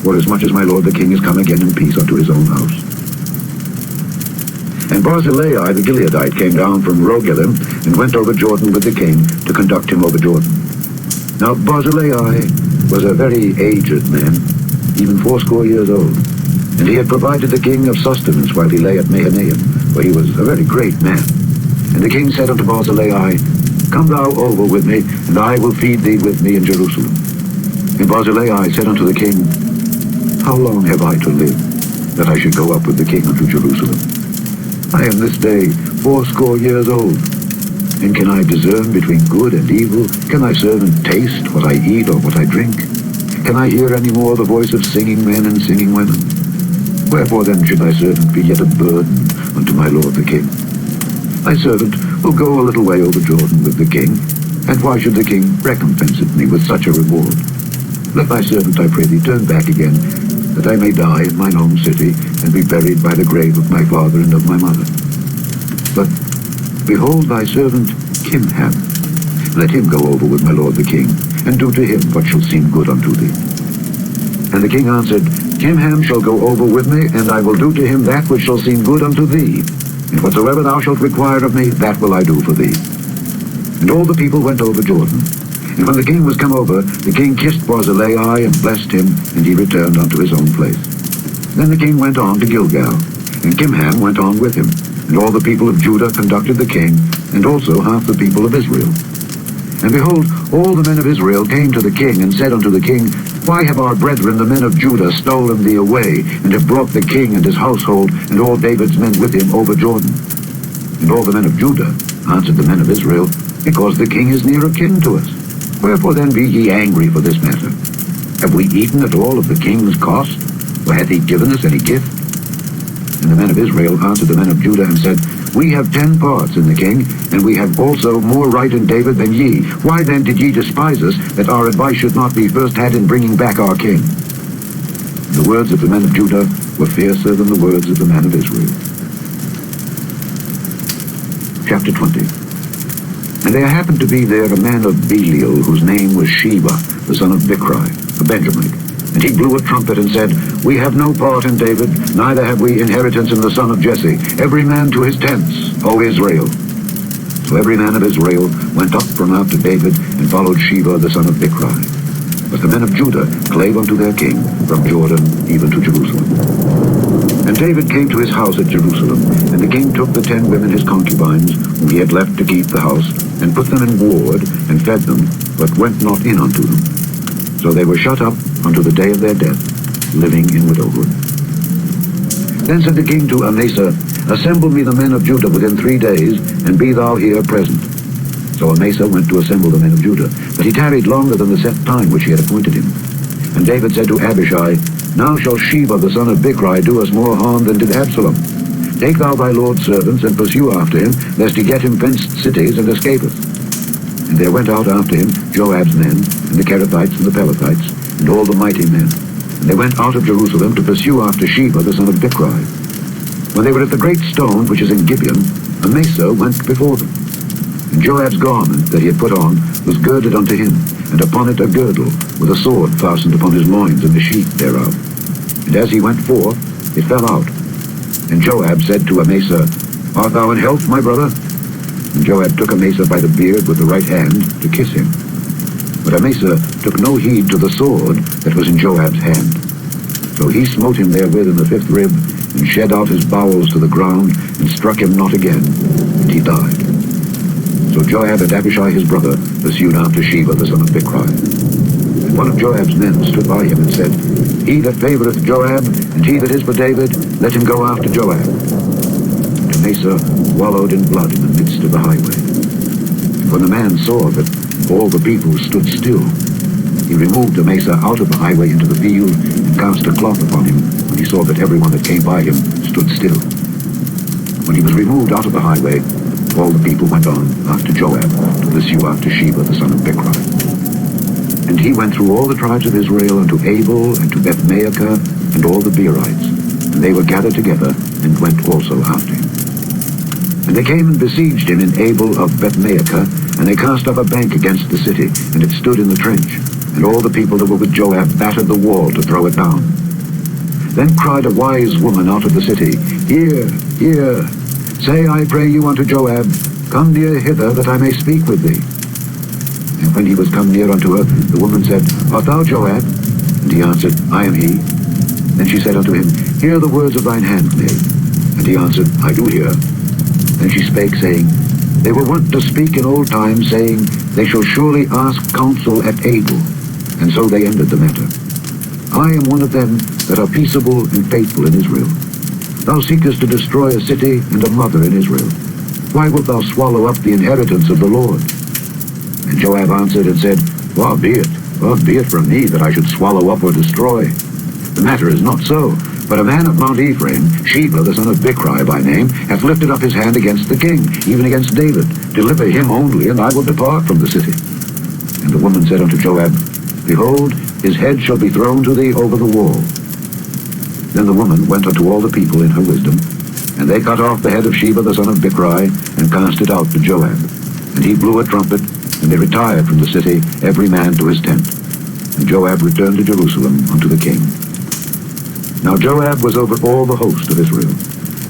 forasmuch as my lord the king is come again in peace unto his own house. And Barzillai the Gileadite came down from Rogelim, and went over Jordan with the king, to conduct him over Jordan. Now Barzillai was a very aged man, even 80 years old, and he had provided the king of sustenance while he lay at Mahanaim, for he was a very great man. And the king said unto Barzillai, Come thou over with me, and I will feed thee with me in Jerusalem. And Barzillai said unto the king, How long have I to live, that I should go up with the king unto Jerusalem? I am this day 80 years old. And can I discern between good and evil? Can I serve and taste what I eat or what I drink? Can I hear any more the voice of singing men and singing women? Wherefore then should thy servant be yet a burden unto my lord the king? Thy servant will go a little way over Jordan with the king, and why should the king recompense me with such a reward? Let thy servant, I pray thee, turn back again, that I may die in mine own city, and be buried by the grave of my father and of my mother. But behold thy servant Kimham, let him go over with my lord the king, and do to him what shall seem good unto thee. And the king answered, Kimham shall go over with me, and I will do to him that which shall seem good unto thee. And whatsoever thou shalt require of me, that will I do for thee. And all the people went over Jordan. And when the king was come over, the king kissed Barzillai, and blessed him, and he returned unto his own place. Then the king went on to Gilgal, and Kimham went on with him. And all the people of Judah conducted the king, and also half the people of Israel. And behold, all the men of Israel came to the king, and said unto the king, Why have our brethren, the men of Judah, stolen thee away, and have brought the king and his household, and all David's men with him over Jordan? And all the men of Judah answered the men of Israel, Because the king is near of kin to us. Wherefore then be ye angry for this matter? Have we eaten at all of the king's cost? Or hath he given us any gift? And the men of Israel answered the men of Judah, and said, We have 10 parts in the king, and we have also more right in David than ye. Why then did ye despise us, that our advice should not be first had in bringing back our king? The words of the men of Judah were fiercer than the words of the men of Israel. Chapter 20. And there happened to be there a man of Belial, whose name was Sheba, the son of Bichri, a Benjamite. And he blew a trumpet and said, We have no part in David, neither have we inheritance in the son of Jesse. Every man to his tents, O Israel. So every man of Israel went up from out to David, and followed Sheba the son of Bichri. But the men of Judah clave unto their king, from Jordan even to Jerusalem. And David came to his house at Jerusalem, and the king took the 10 women his concubines, whom he had left to keep the house, and put them in ward, and fed them, but went not in unto them. So they were shut up unto the day of their death, living in widowhood. Then said the king to Amasa, Assemble me the men of Judah within 3 days, and be thou here present. So Amasa went to assemble the men of Judah, but he tarried longer than the set time which he had appointed him. And David said to Abishai, Now shall Sheba the son of Bichri do us more harm than did Absalom. Take thou thy lord's servants, and pursue after him, lest he get him fenced cities, and escape us. And there went out after him Joab's men, and the Kerethites and the Pelethites, and all the mighty men. And they went out of Jerusalem to pursue after Sheba the son of Bichri. When they were at the great stone which is in Gibeon, Amasa went before them. And Joab's garment that he had put on was girded unto him, and upon it a girdle, with a sword fastened upon his loins, and the sheath thereof. And as he went forth, it fell out. And Joab said to Amasa, Art thou in health, my brother? And Joab took Amasa by the beard with the right hand, to kiss him. But Amasa took no heed to the sword that was in Joab's hand. So he smote him therewith in the 5th rib, and shed out his bowels to the ground, and struck him not again, and he died. So Joab and Abishai his brother pursued after Sheba the son of Bichri. And one of Joab's men stood by him and said, He that favoureth Joab, and he that is for David, let him go after Joab. And Amasa wallowed in blood in the midst of the highway. And when the man saw that all the people stood still, he removed Amasa out of the highway into the field, and cast a cloth upon him, when he saw that everyone that came by him stood still. When he was removed out of the highway, all the people went on after Joab to pursue after Sheba the son of Bichri. And he went through all the tribes of Israel unto Abel and to Bethmaachah and all the Beerites, and they were gathered together and went also after him. And they came and besieged him in Abel of Bethmaachah, and they cast up a bank against the city, and it stood in the trench, and all the people that were with Joab battered the wall to throw it down. Then cried a wise woman out of the city, Hear, hear, say, I pray you unto Joab, Come near hither, that I may speak with thee. And when he was come near unto her, the woman said, Art thou Joab? And he answered, I am he. Then she said unto him, Hear the words of thine handmaid. And he answered, I do hear. Then she spake, saying, They were wont to speak in old times, saying, They shall surely ask counsel at Abel. And so they ended the matter. I am one of them that are peaceable and faithful in Israel. Thou seekest to destroy a city and a mother in Israel. Why wilt thou swallow up the inheritance of the Lord? And Joab answered and said, Far be it from me that I should swallow up or destroy. The matter is not so, but a man of Mount Ephraim, Sheba the son of Bichri by name, hath lifted up his hand against the king, even against David. Deliver him only, and I will depart from the city. And the woman said unto Joab, Behold, his head shall be thrown to thee over the wall. Then the woman went unto all the people in her wisdom, and they cut off the head of Sheba the son of Bichri, and cast it out to Joab. And he blew a trumpet, and they retired from the city, every man to his tent. And Joab returned to Jerusalem unto the king. Now Joab was over all the host of Israel,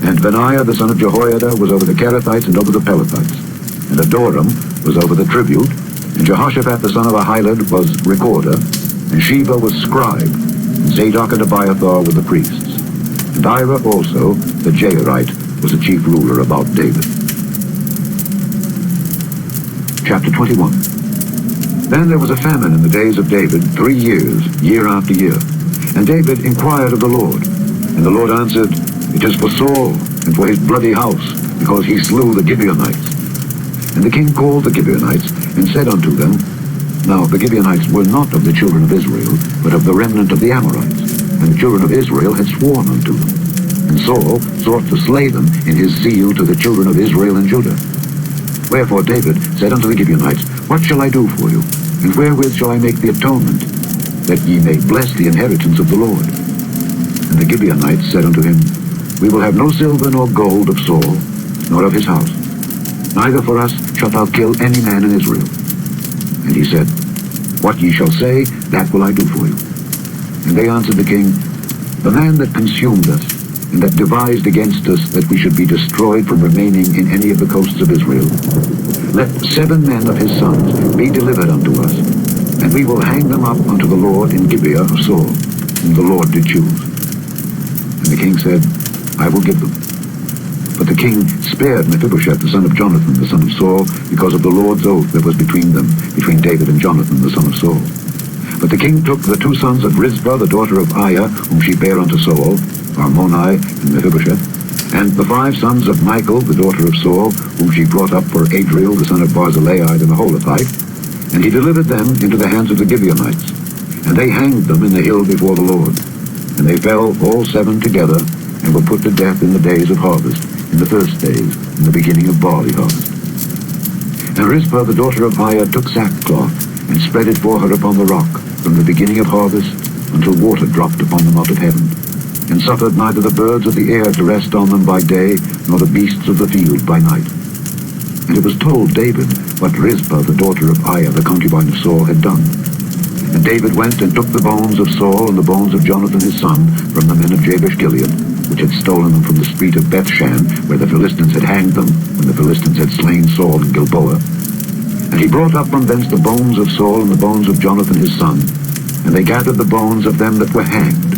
and Benaiah the son of Jehoiada was over the Kerethites and over the Pelethites, and Adoram was over the tribute, and Jehoshaphat the son of Ahilud was recorder, and Sheba was scribe, and Zadok and Abiathar were the priests. And Ira also, the Jairite, was a chief ruler about David. Chapter 21. Then there was a famine in the days of David 3 years, year after year. And David inquired of the Lord. And the Lord answered, It is for Saul, and for his bloody house, because he slew the Gibeonites. And the king called the Gibeonites, and said unto them, Now the Gibeonites were not of the children of Israel, but of the remnant of the Amorites. And the children of Israel had sworn unto them. And Saul sought to slay them in his zeal to the children of Israel and Judah. Wherefore David said unto the Gibeonites, What shall I do for you? And wherewith shall I make the atonement, that ye may bless the inheritance of the Lord? And the Gibeonites said unto him, We will have no silver nor gold of Saul, nor of his house. Neither for us shalt thou kill any man in Israel. And he said, What ye shall say, that will I do for you. And they answered the king, The man that consumed us, and that devised against us that we should be destroyed from remaining in any of the coasts of Israel, let 7 men of his sons be delivered unto us, and we will hang them up unto the Lord in Gibeah of Saul, whom the Lord did choose. And the king said, I will give them. But the king spared Mephibosheth the son of Jonathan the son of Saul, because of the Lord's oath that was between them, between David and Jonathan the son of Saul. But the king took the 2 sons of Rizpah the daughter of Aiah, whom she bare unto Saul, Armoni and Mephibosheth, and the 5 sons of Michal the daughter of Saul, whom she brought up for Adriel the son of Barzillai the Maholathite, and he delivered them into the hands of the Gibeonites. And they hanged them in the hill before the Lord. And they fell all 7 together, and were put to death in the days of harvest, in the first days, in the beginning of barley harvest. And Rizpah the daughter of Aiah took sackcloth, and spread it for her upon the rock, from the beginning of harvest, until water dropped upon them out of heaven, and suffered neither the birds of the air to rest on them by day, nor the beasts of the field by night. And it was told David what Rizpah the daughter of Aiah the concubine of Saul had done. And David went and took the bones of Saul and the bones of Jonathan his son from the men of Jabesh-Gilead, which had stolen them from the street of Bethshan, where the Philistines had hanged them, when the Philistines had slain Saul in Gilboa. And he brought up from thence the bones of Saul and the bones of Jonathan his son, and they gathered the bones of them that were hanged.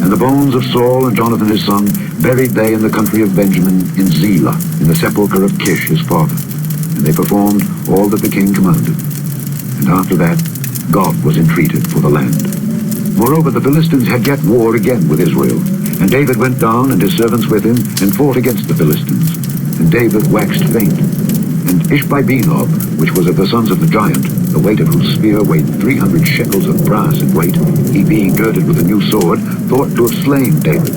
And the bones of Saul and Jonathan his son buried they in the country of Benjamin in Zelah, in the sepulchre of Kish his father. And they performed all that the king commanded. And after that, God was entreated for the land. Moreover, the Philistines had yet war again with Israel. And David went down, and his servants with him, and fought against the Philistines. And David waxed faint. And Ishbi-Benob, which was of the sons of the giant, the weight of whose spear weighed 300 shekels of brass in weight, he being girded with a new sword, thought to have slain David.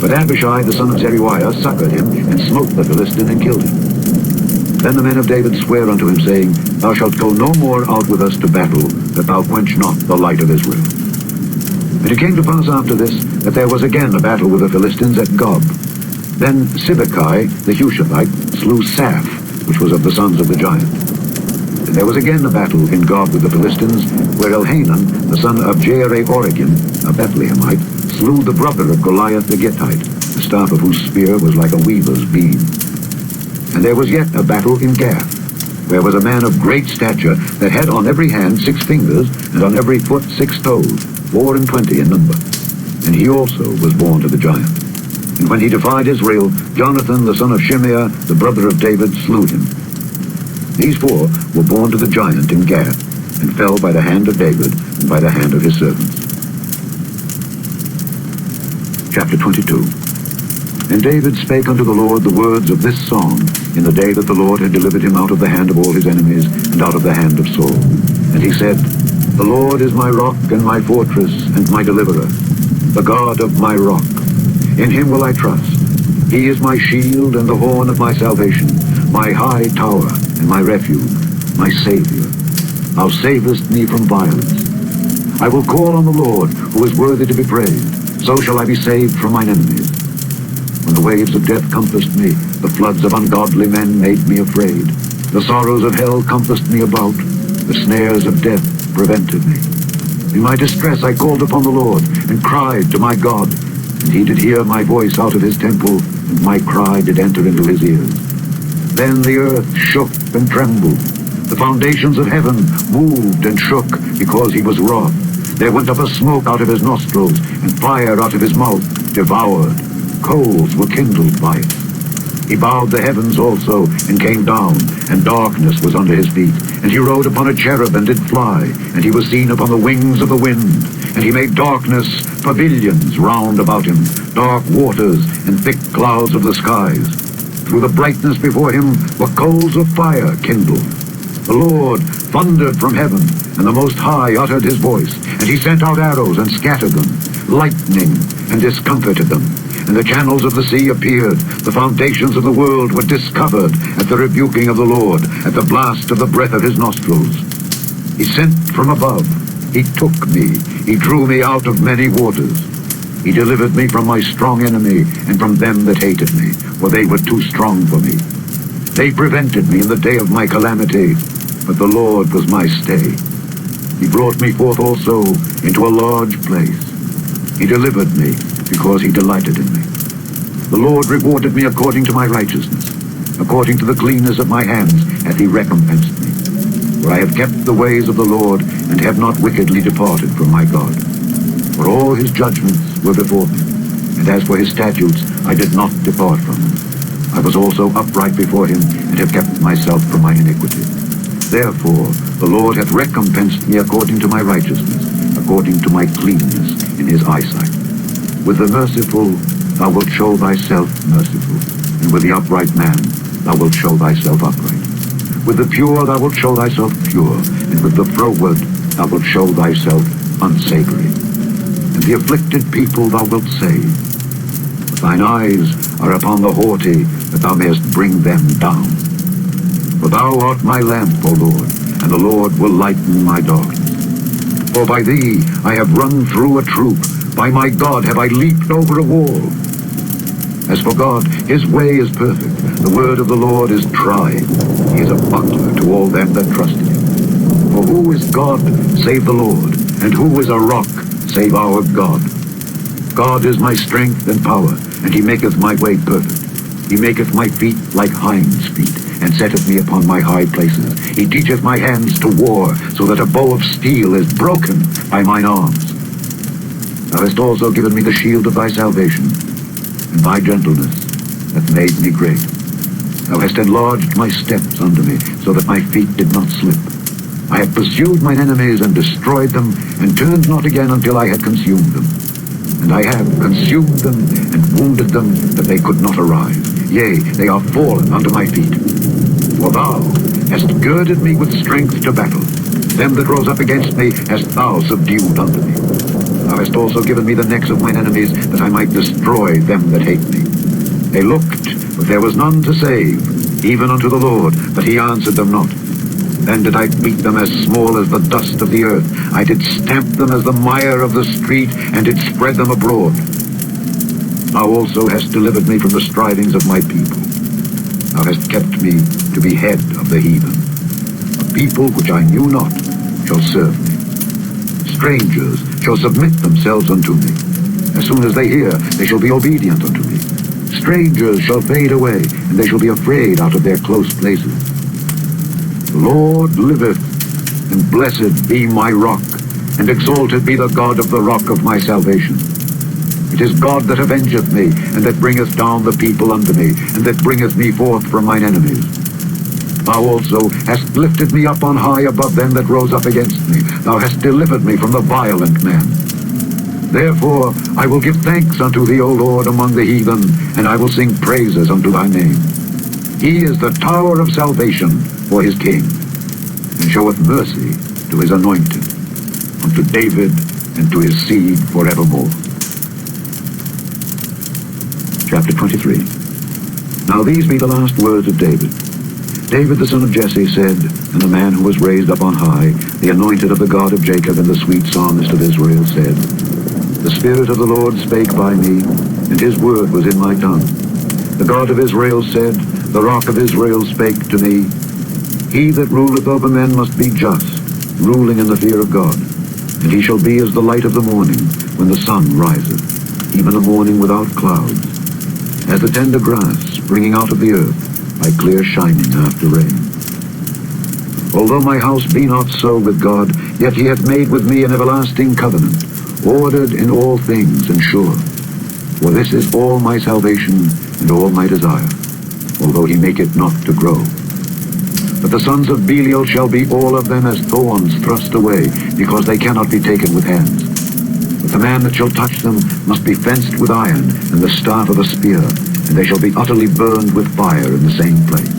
But Abishai the son of Zeruiah succored him, and smote the Philistine, and killed him. Then the men of David sware unto him, saying, Thou shalt go no more out with us to battle, that thou quench not the light of Israel. And it came to pass after this, that there was again a battle with the Philistines at Gob. Then Sibbecai the Hushathite slew Saph, which was of the sons of the giant. And there was again a battle in Gob with the Philistines, where Elhanan, the son of Jaare-Oregim, a Bethlehemite, slew the brother of Goliath the Gittite, the staff of whose spear was like a weaver's beam. And there was yet a battle in Gath, where was a man of great stature, that had on every hand 6 fingers, and on every foot 6 toes, 24 in number. And he also was born to the giant. And when he defied Israel, Jonathan the son of Shimeah, the brother of David, slew him. These 4 were born to the giant in Gath, and fell by the hand of David, and by the hand of his servants. Chapter 22. And David spake unto the Lord the words of this song, in the day that the Lord had delivered him out of the hand of all his enemies, and out of the hand of Saul. And he said, The Lord is my rock, and my fortress, and my deliverer, the God of my rock. In him will I trust. He is my shield and the horn of my salvation, my high tower and my refuge, my Savior. Thou savest me from violence. I will call on the Lord, who is worthy to be praised. So shall I be saved from mine enemies. When the waves of death compassed me, the floods of ungodly men made me afraid. The sorrows of hell compassed me about. The snares of death prevented me. In my distress I called upon the Lord, and cried to my God. And he did hear my voice out of his temple, and my cry did enter into his ears. Then the earth shook and trembled. The foundations of heaven moved and shook, because he was wroth. There went up a smoke out of his nostrils, and fire out of his mouth devoured. Coals were kindled by it. He bowed the heavens also, and came down, and darkness was under his feet. And he rode upon a cherub, and did fly, and he was seen upon the wings of the wind. And he made darkness pavilions round about him, dark waters, and thick clouds of the skies. Through the brightness before him were coals of fire kindled. The Lord thundered from heaven, and the Most High uttered his voice. And he sent out arrows, and scattered them, lightning, and discomfited them. And the channels of the sea appeared. The foundations of the world were discovered at the rebuking of the Lord, at the blast of the breath of his nostrils. He sent from above. He took me. He drew me out of many waters. He delivered me from my strong enemy, and from them that hated me, for they were too strong for me. They prevented me in the day of my calamity, but the Lord was my stay. He brought me forth also into a large place. He delivered me, because he delighted in me. The Lord rewarded me according to my righteousness. According to the cleanness of my hands hath he recompensed me. For I have kept the ways of the Lord, and have not wickedly departed from my God. For all his judgments were before me, and as for his statutes I did not depart from them. I was also upright before him, and have kept myself from my iniquity. Therefore the Lord hath recompensed me according to my righteousness, according to my cleanness in his eyesight. With the merciful thou wilt show thyself merciful, and with the upright man thou wilt show thyself upright. With the pure thou wilt show thyself pure, and with the froward thou wilt show thyself unsavory. And the afflicted people thou wilt save. But thine eyes are upon the haughty, that thou mayest bring them down. For thou art my lamp, O Lord, and the Lord will lighten my darkness. For by thee I have run through a troop, by my God have I leaped over a wall. As for God, his way is perfect. The word of the Lord is tried. He is a buckler to all them that trust in him. For who is God save the Lord? And who is a rock save our God? God is my strength and power, and he maketh my way perfect. He maketh my feet like hinds' feet, and setteth me upon my high places. He teacheth my hands to war, so that a bow of steel is broken by mine arms. Thou hast also given me the shield of thy salvation, and thy gentleness hath made me great. Thou hast enlarged my steps under me, so that my feet did not slip. I have pursued mine enemies and destroyed them, and turned not again until I had consumed them. And I have consumed them and wounded them, that they could not arise. Yea, they are fallen under my feet. For thou hast girded me with strength to battle. Them that rose up against me hast thou subdued under me. Thou hast also given me the necks of mine enemies, that I might destroy them that hate me. They looked, but there was none to save, even unto the Lord, but he answered them not. Then did I beat them as small as the dust of the earth. I did stamp them as the mire of the street, and did spread them abroad. Thou also hast delivered me from the strivings of my people. Thou hast kept me to be head of the heathen. A people which I knew not shall serve me. Strangers shall submit themselves unto me. As soon as they hear, they shall be obedient unto me. Strangers shall fade away, and they shall be afraid out of their close places. The Lord liveth, and blessed be my rock, and exalted be the God of the rock of my salvation. It is God that avengeth me, and that bringeth down the people unto me, and that bringeth me forth from mine enemies. Thou also hast lifted me up on high above them that rose up against me. Thou hast delivered me from the violent man. Therefore I will give thanks unto thee, O Lord, among the heathen, and I will sing praises unto thy name. He is the tower of salvation for his king, and showeth mercy to his anointed, unto David and to his seed forevermore. Chapter 23. Now these be the last words of David. David the son of Jesse said, and the man who was raised up on high, the anointed of the God of Jacob, and the sweet psalmist of Israel, said, The Spirit of the Lord spake by me, and his word was in my tongue. The God of Israel said, The rock of Israel spake to me, He that ruleth over men must be just, ruling in the fear of God. And he shall be as the light of the morning, when the sun riseth, even a morning without clouds, as the tender grass springing out of the earth, by clear shining after rain. Although my house be not so with God, yet he hath made with me an everlasting covenant, ordered in all things and sure. For this is all my salvation and all my desire, although he make it not to grow. But the sons of Belial shall be all of them as thorns thrust away, because they cannot be taken with hands. But the man that shall touch them must be fenced with iron, and the staff of a spear, and they shall be utterly burned with fire in the same place.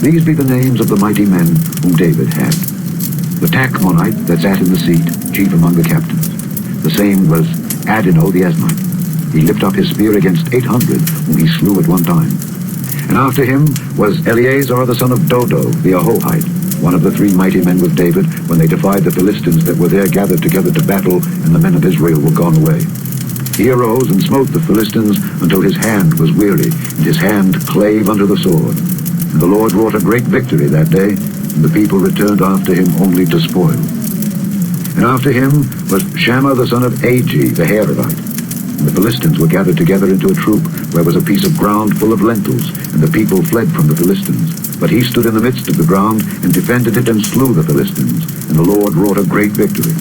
These be the names of the mighty men whom David had. The Tachmonite that sat in the seat, chief among the captains. The same was Adino the Esnite. He lifted up his spear against 800, whom he slew at one time. And after him was Eleazar the son of Dodo the Ahohite, one of the three mighty men with David, when they defied the Philistines that were there gathered together to battle, and the men of Israel were gone away. He arose and smote the Philistines until his hand was weary, and his hand clave unto the sword. And the Lord wrought a great victory that day, and the people returned after him only to spoil. And after him was Shammah the son of Agi the Hararite. And the Philistines were gathered together into a troop, where was a piece of ground full of lentils, and the people fled from the Philistines. But he stood in the midst of the ground, and defended it, and slew the Philistines, and the Lord wrought a great victory.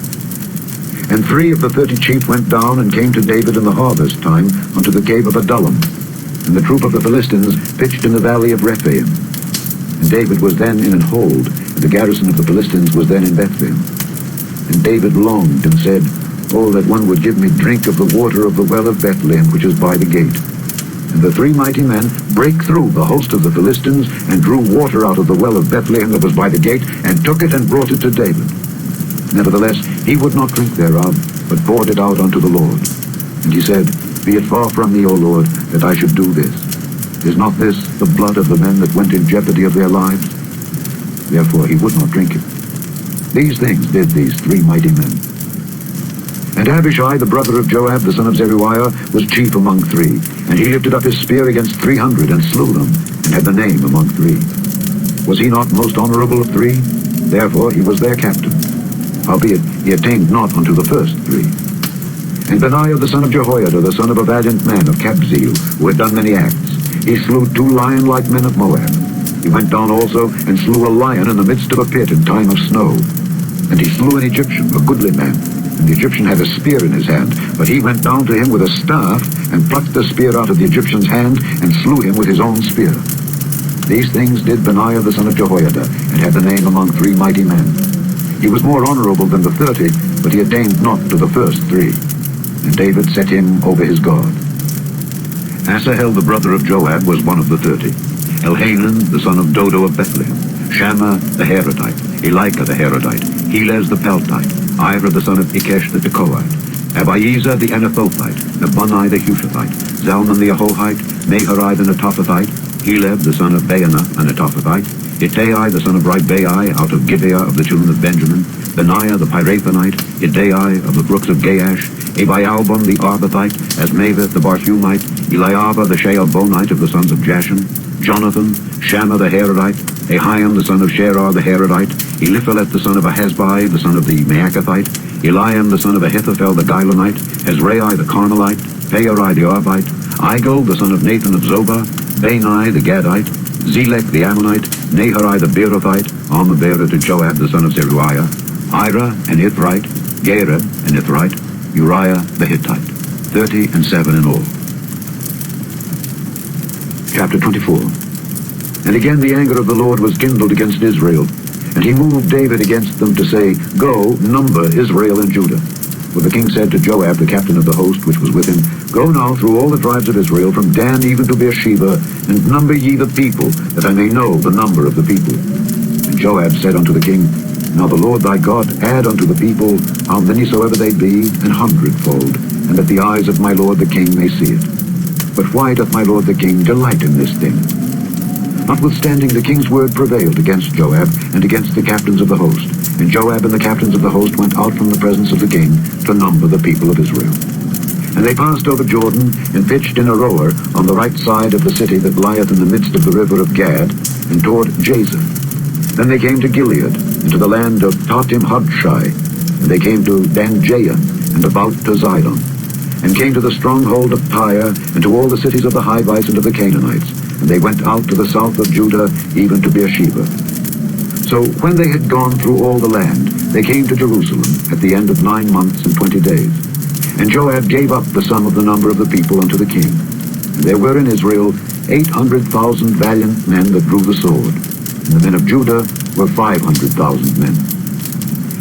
And 3 of the 30 chief went down, and came to David in the harvest time unto the cave of Adullam. And the troop of the Philistines pitched in the valley of Rephaim. And David was then in an hold, and the garrison of the Philistines was then in Bethlehem. And David longed, and said, Oh, that one would give me drink of the water of the well of Bethlehem, which is by the gate. And the 3 mighty men brake through the host of the Philistines, and drew water out of the well of Bethlehem that was by the gate, and took it and brought it to David. Nevertheless, he would not drink thereof, but poured it out unto the Lord. And he said, Be it far from me, O Lord, that I should do this. Is not this the blood of the men that went in jeopardy of their lives? Therefore he would not drink it. These things did these 3 mighty men. And Abishai, the brother of Joab, the son of Zeruiah, was chief among 3. And he lifted up his spear against 300, and slew them, and had the name among 3. Was he not most honorable of 3? Therefore he was their captain. Howbeit he attained not unto the first 3. And Benaiah the son of Jehoiada, the son of a valiant man of Kabzeel, who had done many acts, He slew 2 lion-like men of Moab. He went down also and slew a lion in the midst of a pit in time of snow. And he slew an Egyptian, a goodly man. And the Egyptian had a spear in his hand, but he went down to him with a staff, and plucked the spear out of the Egyptian's hand, and slew him with his own spear. These things did Benaiah the son of Jehoiada, and had the name among 3 mighty men. He was more honorable than the 30, but he attained not to the first 3. And David set him over his God. Asahel the brother of Joab was one of the 30. Elhanan the son of Dodo of Bethlehem. Shammah the Harodite. Elika the Harodite. Helez the Peltite. Ira the son of Ikesh the Tekoite. Abiezer the Anathothite. Abani the Hushathite. Zalman the Ahohite. Naharai the Netophathite. Heleb the son of Baanah a Netophathite. Ittai the son of Ribai out of Gibeah of the children of Benjamin. Benaiah the Pirathonite. Iddai of the brooks of Gaash. Abialbon the Arbathite. Asmaveth the Barhumite. Eliabah the Shaalbonite of the sons of Jashan. Jonathan. Shammah the Harodite. Ahiam the son of Sherar the Harodite. Eliphalet the son of Ahasbai the son of the Maacathite. Eliam the son of Ahithophel the Gilonite. Ezrai the Carmelite. Paarai the Arbite. Igel the son of Nathan of Zobah. Bani the Gadite. Zelek the Ammonite. Naharai the Beerothite. Armor-bearer to Joab the son of Zeruiah. Ira an Ithrite. Gareb an Ithrite. Uriah the Hittite. 37 in all. Chapter 24. And again the anger of the Lord was kindled against Israel, and he moved David against them to say, Go, number Israel and Judah. For the king said to Joab, the captain of the host which was with him, Go now through all the tribes of Israel, from Dan even to Beersheba, and number ye the people, that I may know the number of the people. And Joab said unto the king, Now the Lord thy God add unto the people how many soever they be, 100-fold, and that the eyes of my lord the king may see it. But why doth my lord the king delight in this thing? Notwithstanding, the king's word prevailed against Joab and against the captains of the host. And Joab and the captains of the host went out from the presence of the king to number the people of Israel. And they passed over Jordan, and pitched in Aroer on the right side of the city that lieth in the midst of the river of Gad, and toward Jazer. Then they came to Gilead, and to the land of Tahtim-Hodshai, and they came to Danjaya, and about to Zidon, and came to the stronghold of Tyre, and to all the cities of the Hivites and of the Canaanites. And they went out to the south of Judah, even to Beersheba. So when they had gone through all the land, they came to Jerusalem at the end of 9 months and 20 days. And Joab gave up the sum of the number of the people unto the king. And there were in Israel 800,000 valiant men that drew the sword, and the men of Judah were 500,000 men.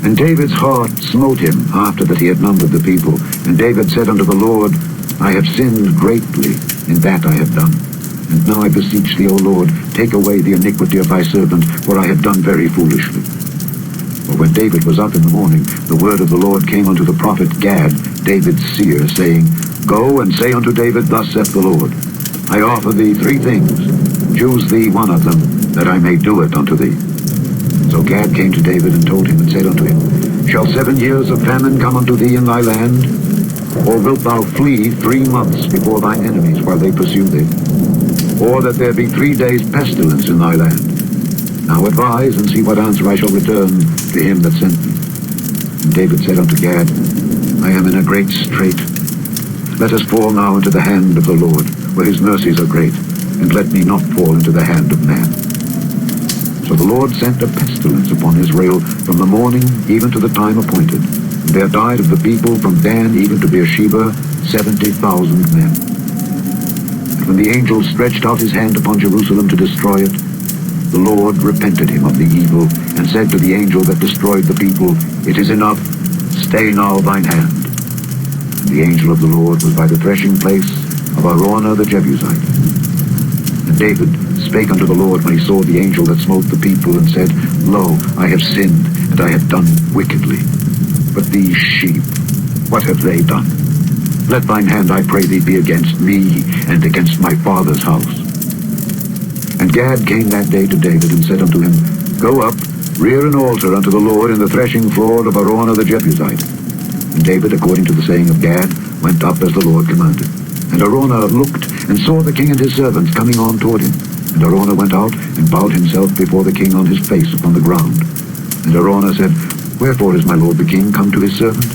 And David's heart smote him after that he had numbered the people. And David said unto the Lord, I have sinned greatly in that I have done. And now I beseech thee, O Lord, take away the iniquity of thy servant, for I have done very foolishly. For when David was up in the morning, the word of the Lord came unto the prophet Gad, David's seer, saying, Go and say unto David, Thus saith the Lord, I offer thee 3 things. Choose thee one of them, that I may do it unto thee. So Gad came to David and told him, and said unto him, Shall 7 years of famine come unto thee in thy land? Or wilt thou flee 3 months before thine enemies while they pursue thee? Or that there be 3 days pestilence in thy land? Now advise, and see what answer I shall return to him that sent me. And David said unto Gad, I am in a great strait. Let us fall now into the hand of the Lord, for his mercies are great, and let me not fall into the hand of man. So the Lord sent a pestilence upon Israel from the morning even to the time appointed. And there died of the people from Dan even to Beersheba 70,000 men. And when the angel stretched out his hand upon Jerusalem to destroy it, the Lord repented him of the evil, and said to the angel that destroyed the people, It is enough, stay now thine hand. And the angel of the Lord was by the threshing place of Araunah the Jebusite. And David spake unto the Lord when he saw the angel that smote the people, and said, Lo, I have sinned, and I have done wickedly. But these sheep, what have they done? Let thine hand, I pray thee, be against me, and against my father's house. And Gad came that day to David, and said unto him, Go up, rear an altar unto the Lord in the threshing floor of Araunah the Jebusite. And David, according to the saying of Gad, went up as the Lord commanded. And Araunah looked, and saw the king and his servants coming on toward him. And Araunah went out, and bowed himself before the king on his face upon the ground. And Araunah said, Wherefore is my lord the king come to his servant?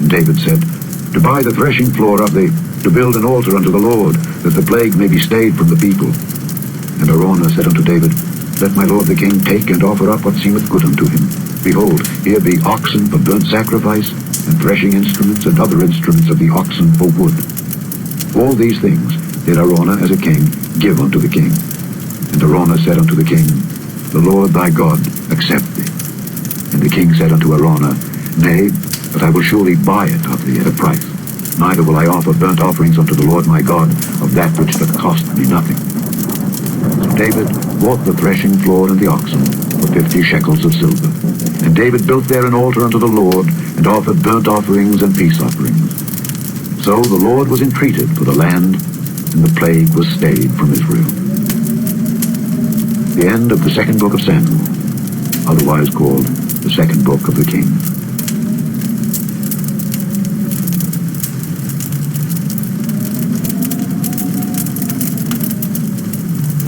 And David said, to buy the threshing floor to build an altar unto the Lord, that the plague may be stayed from the people. And Araunah said unto David, Let my lord the king take and offer up what seemeth good unto him. Behold, here be oxen for burnt sacrifice, and threshing instruments, and other instruments of the oxen for wood. All these things did Araunah as a king give unto the king. And Araunah said unto the king, The Lord thy God accept thee. And the king said unto Araunah, Nay, but I will surely buy it of thee at a price. Neither will I offer burnt offerings unto the Lord my God of that which doth cost me nothing. So David bought the threshing floor and the oxen for 50 shekels of silver. And David built there an altar unto the Lord, and offered burnt offerings and peace offerings. So the Lord was entreated for the land, and the plague was stayed from Israel. The end of the second book of Samuel, otherwise called the second book of the Kings.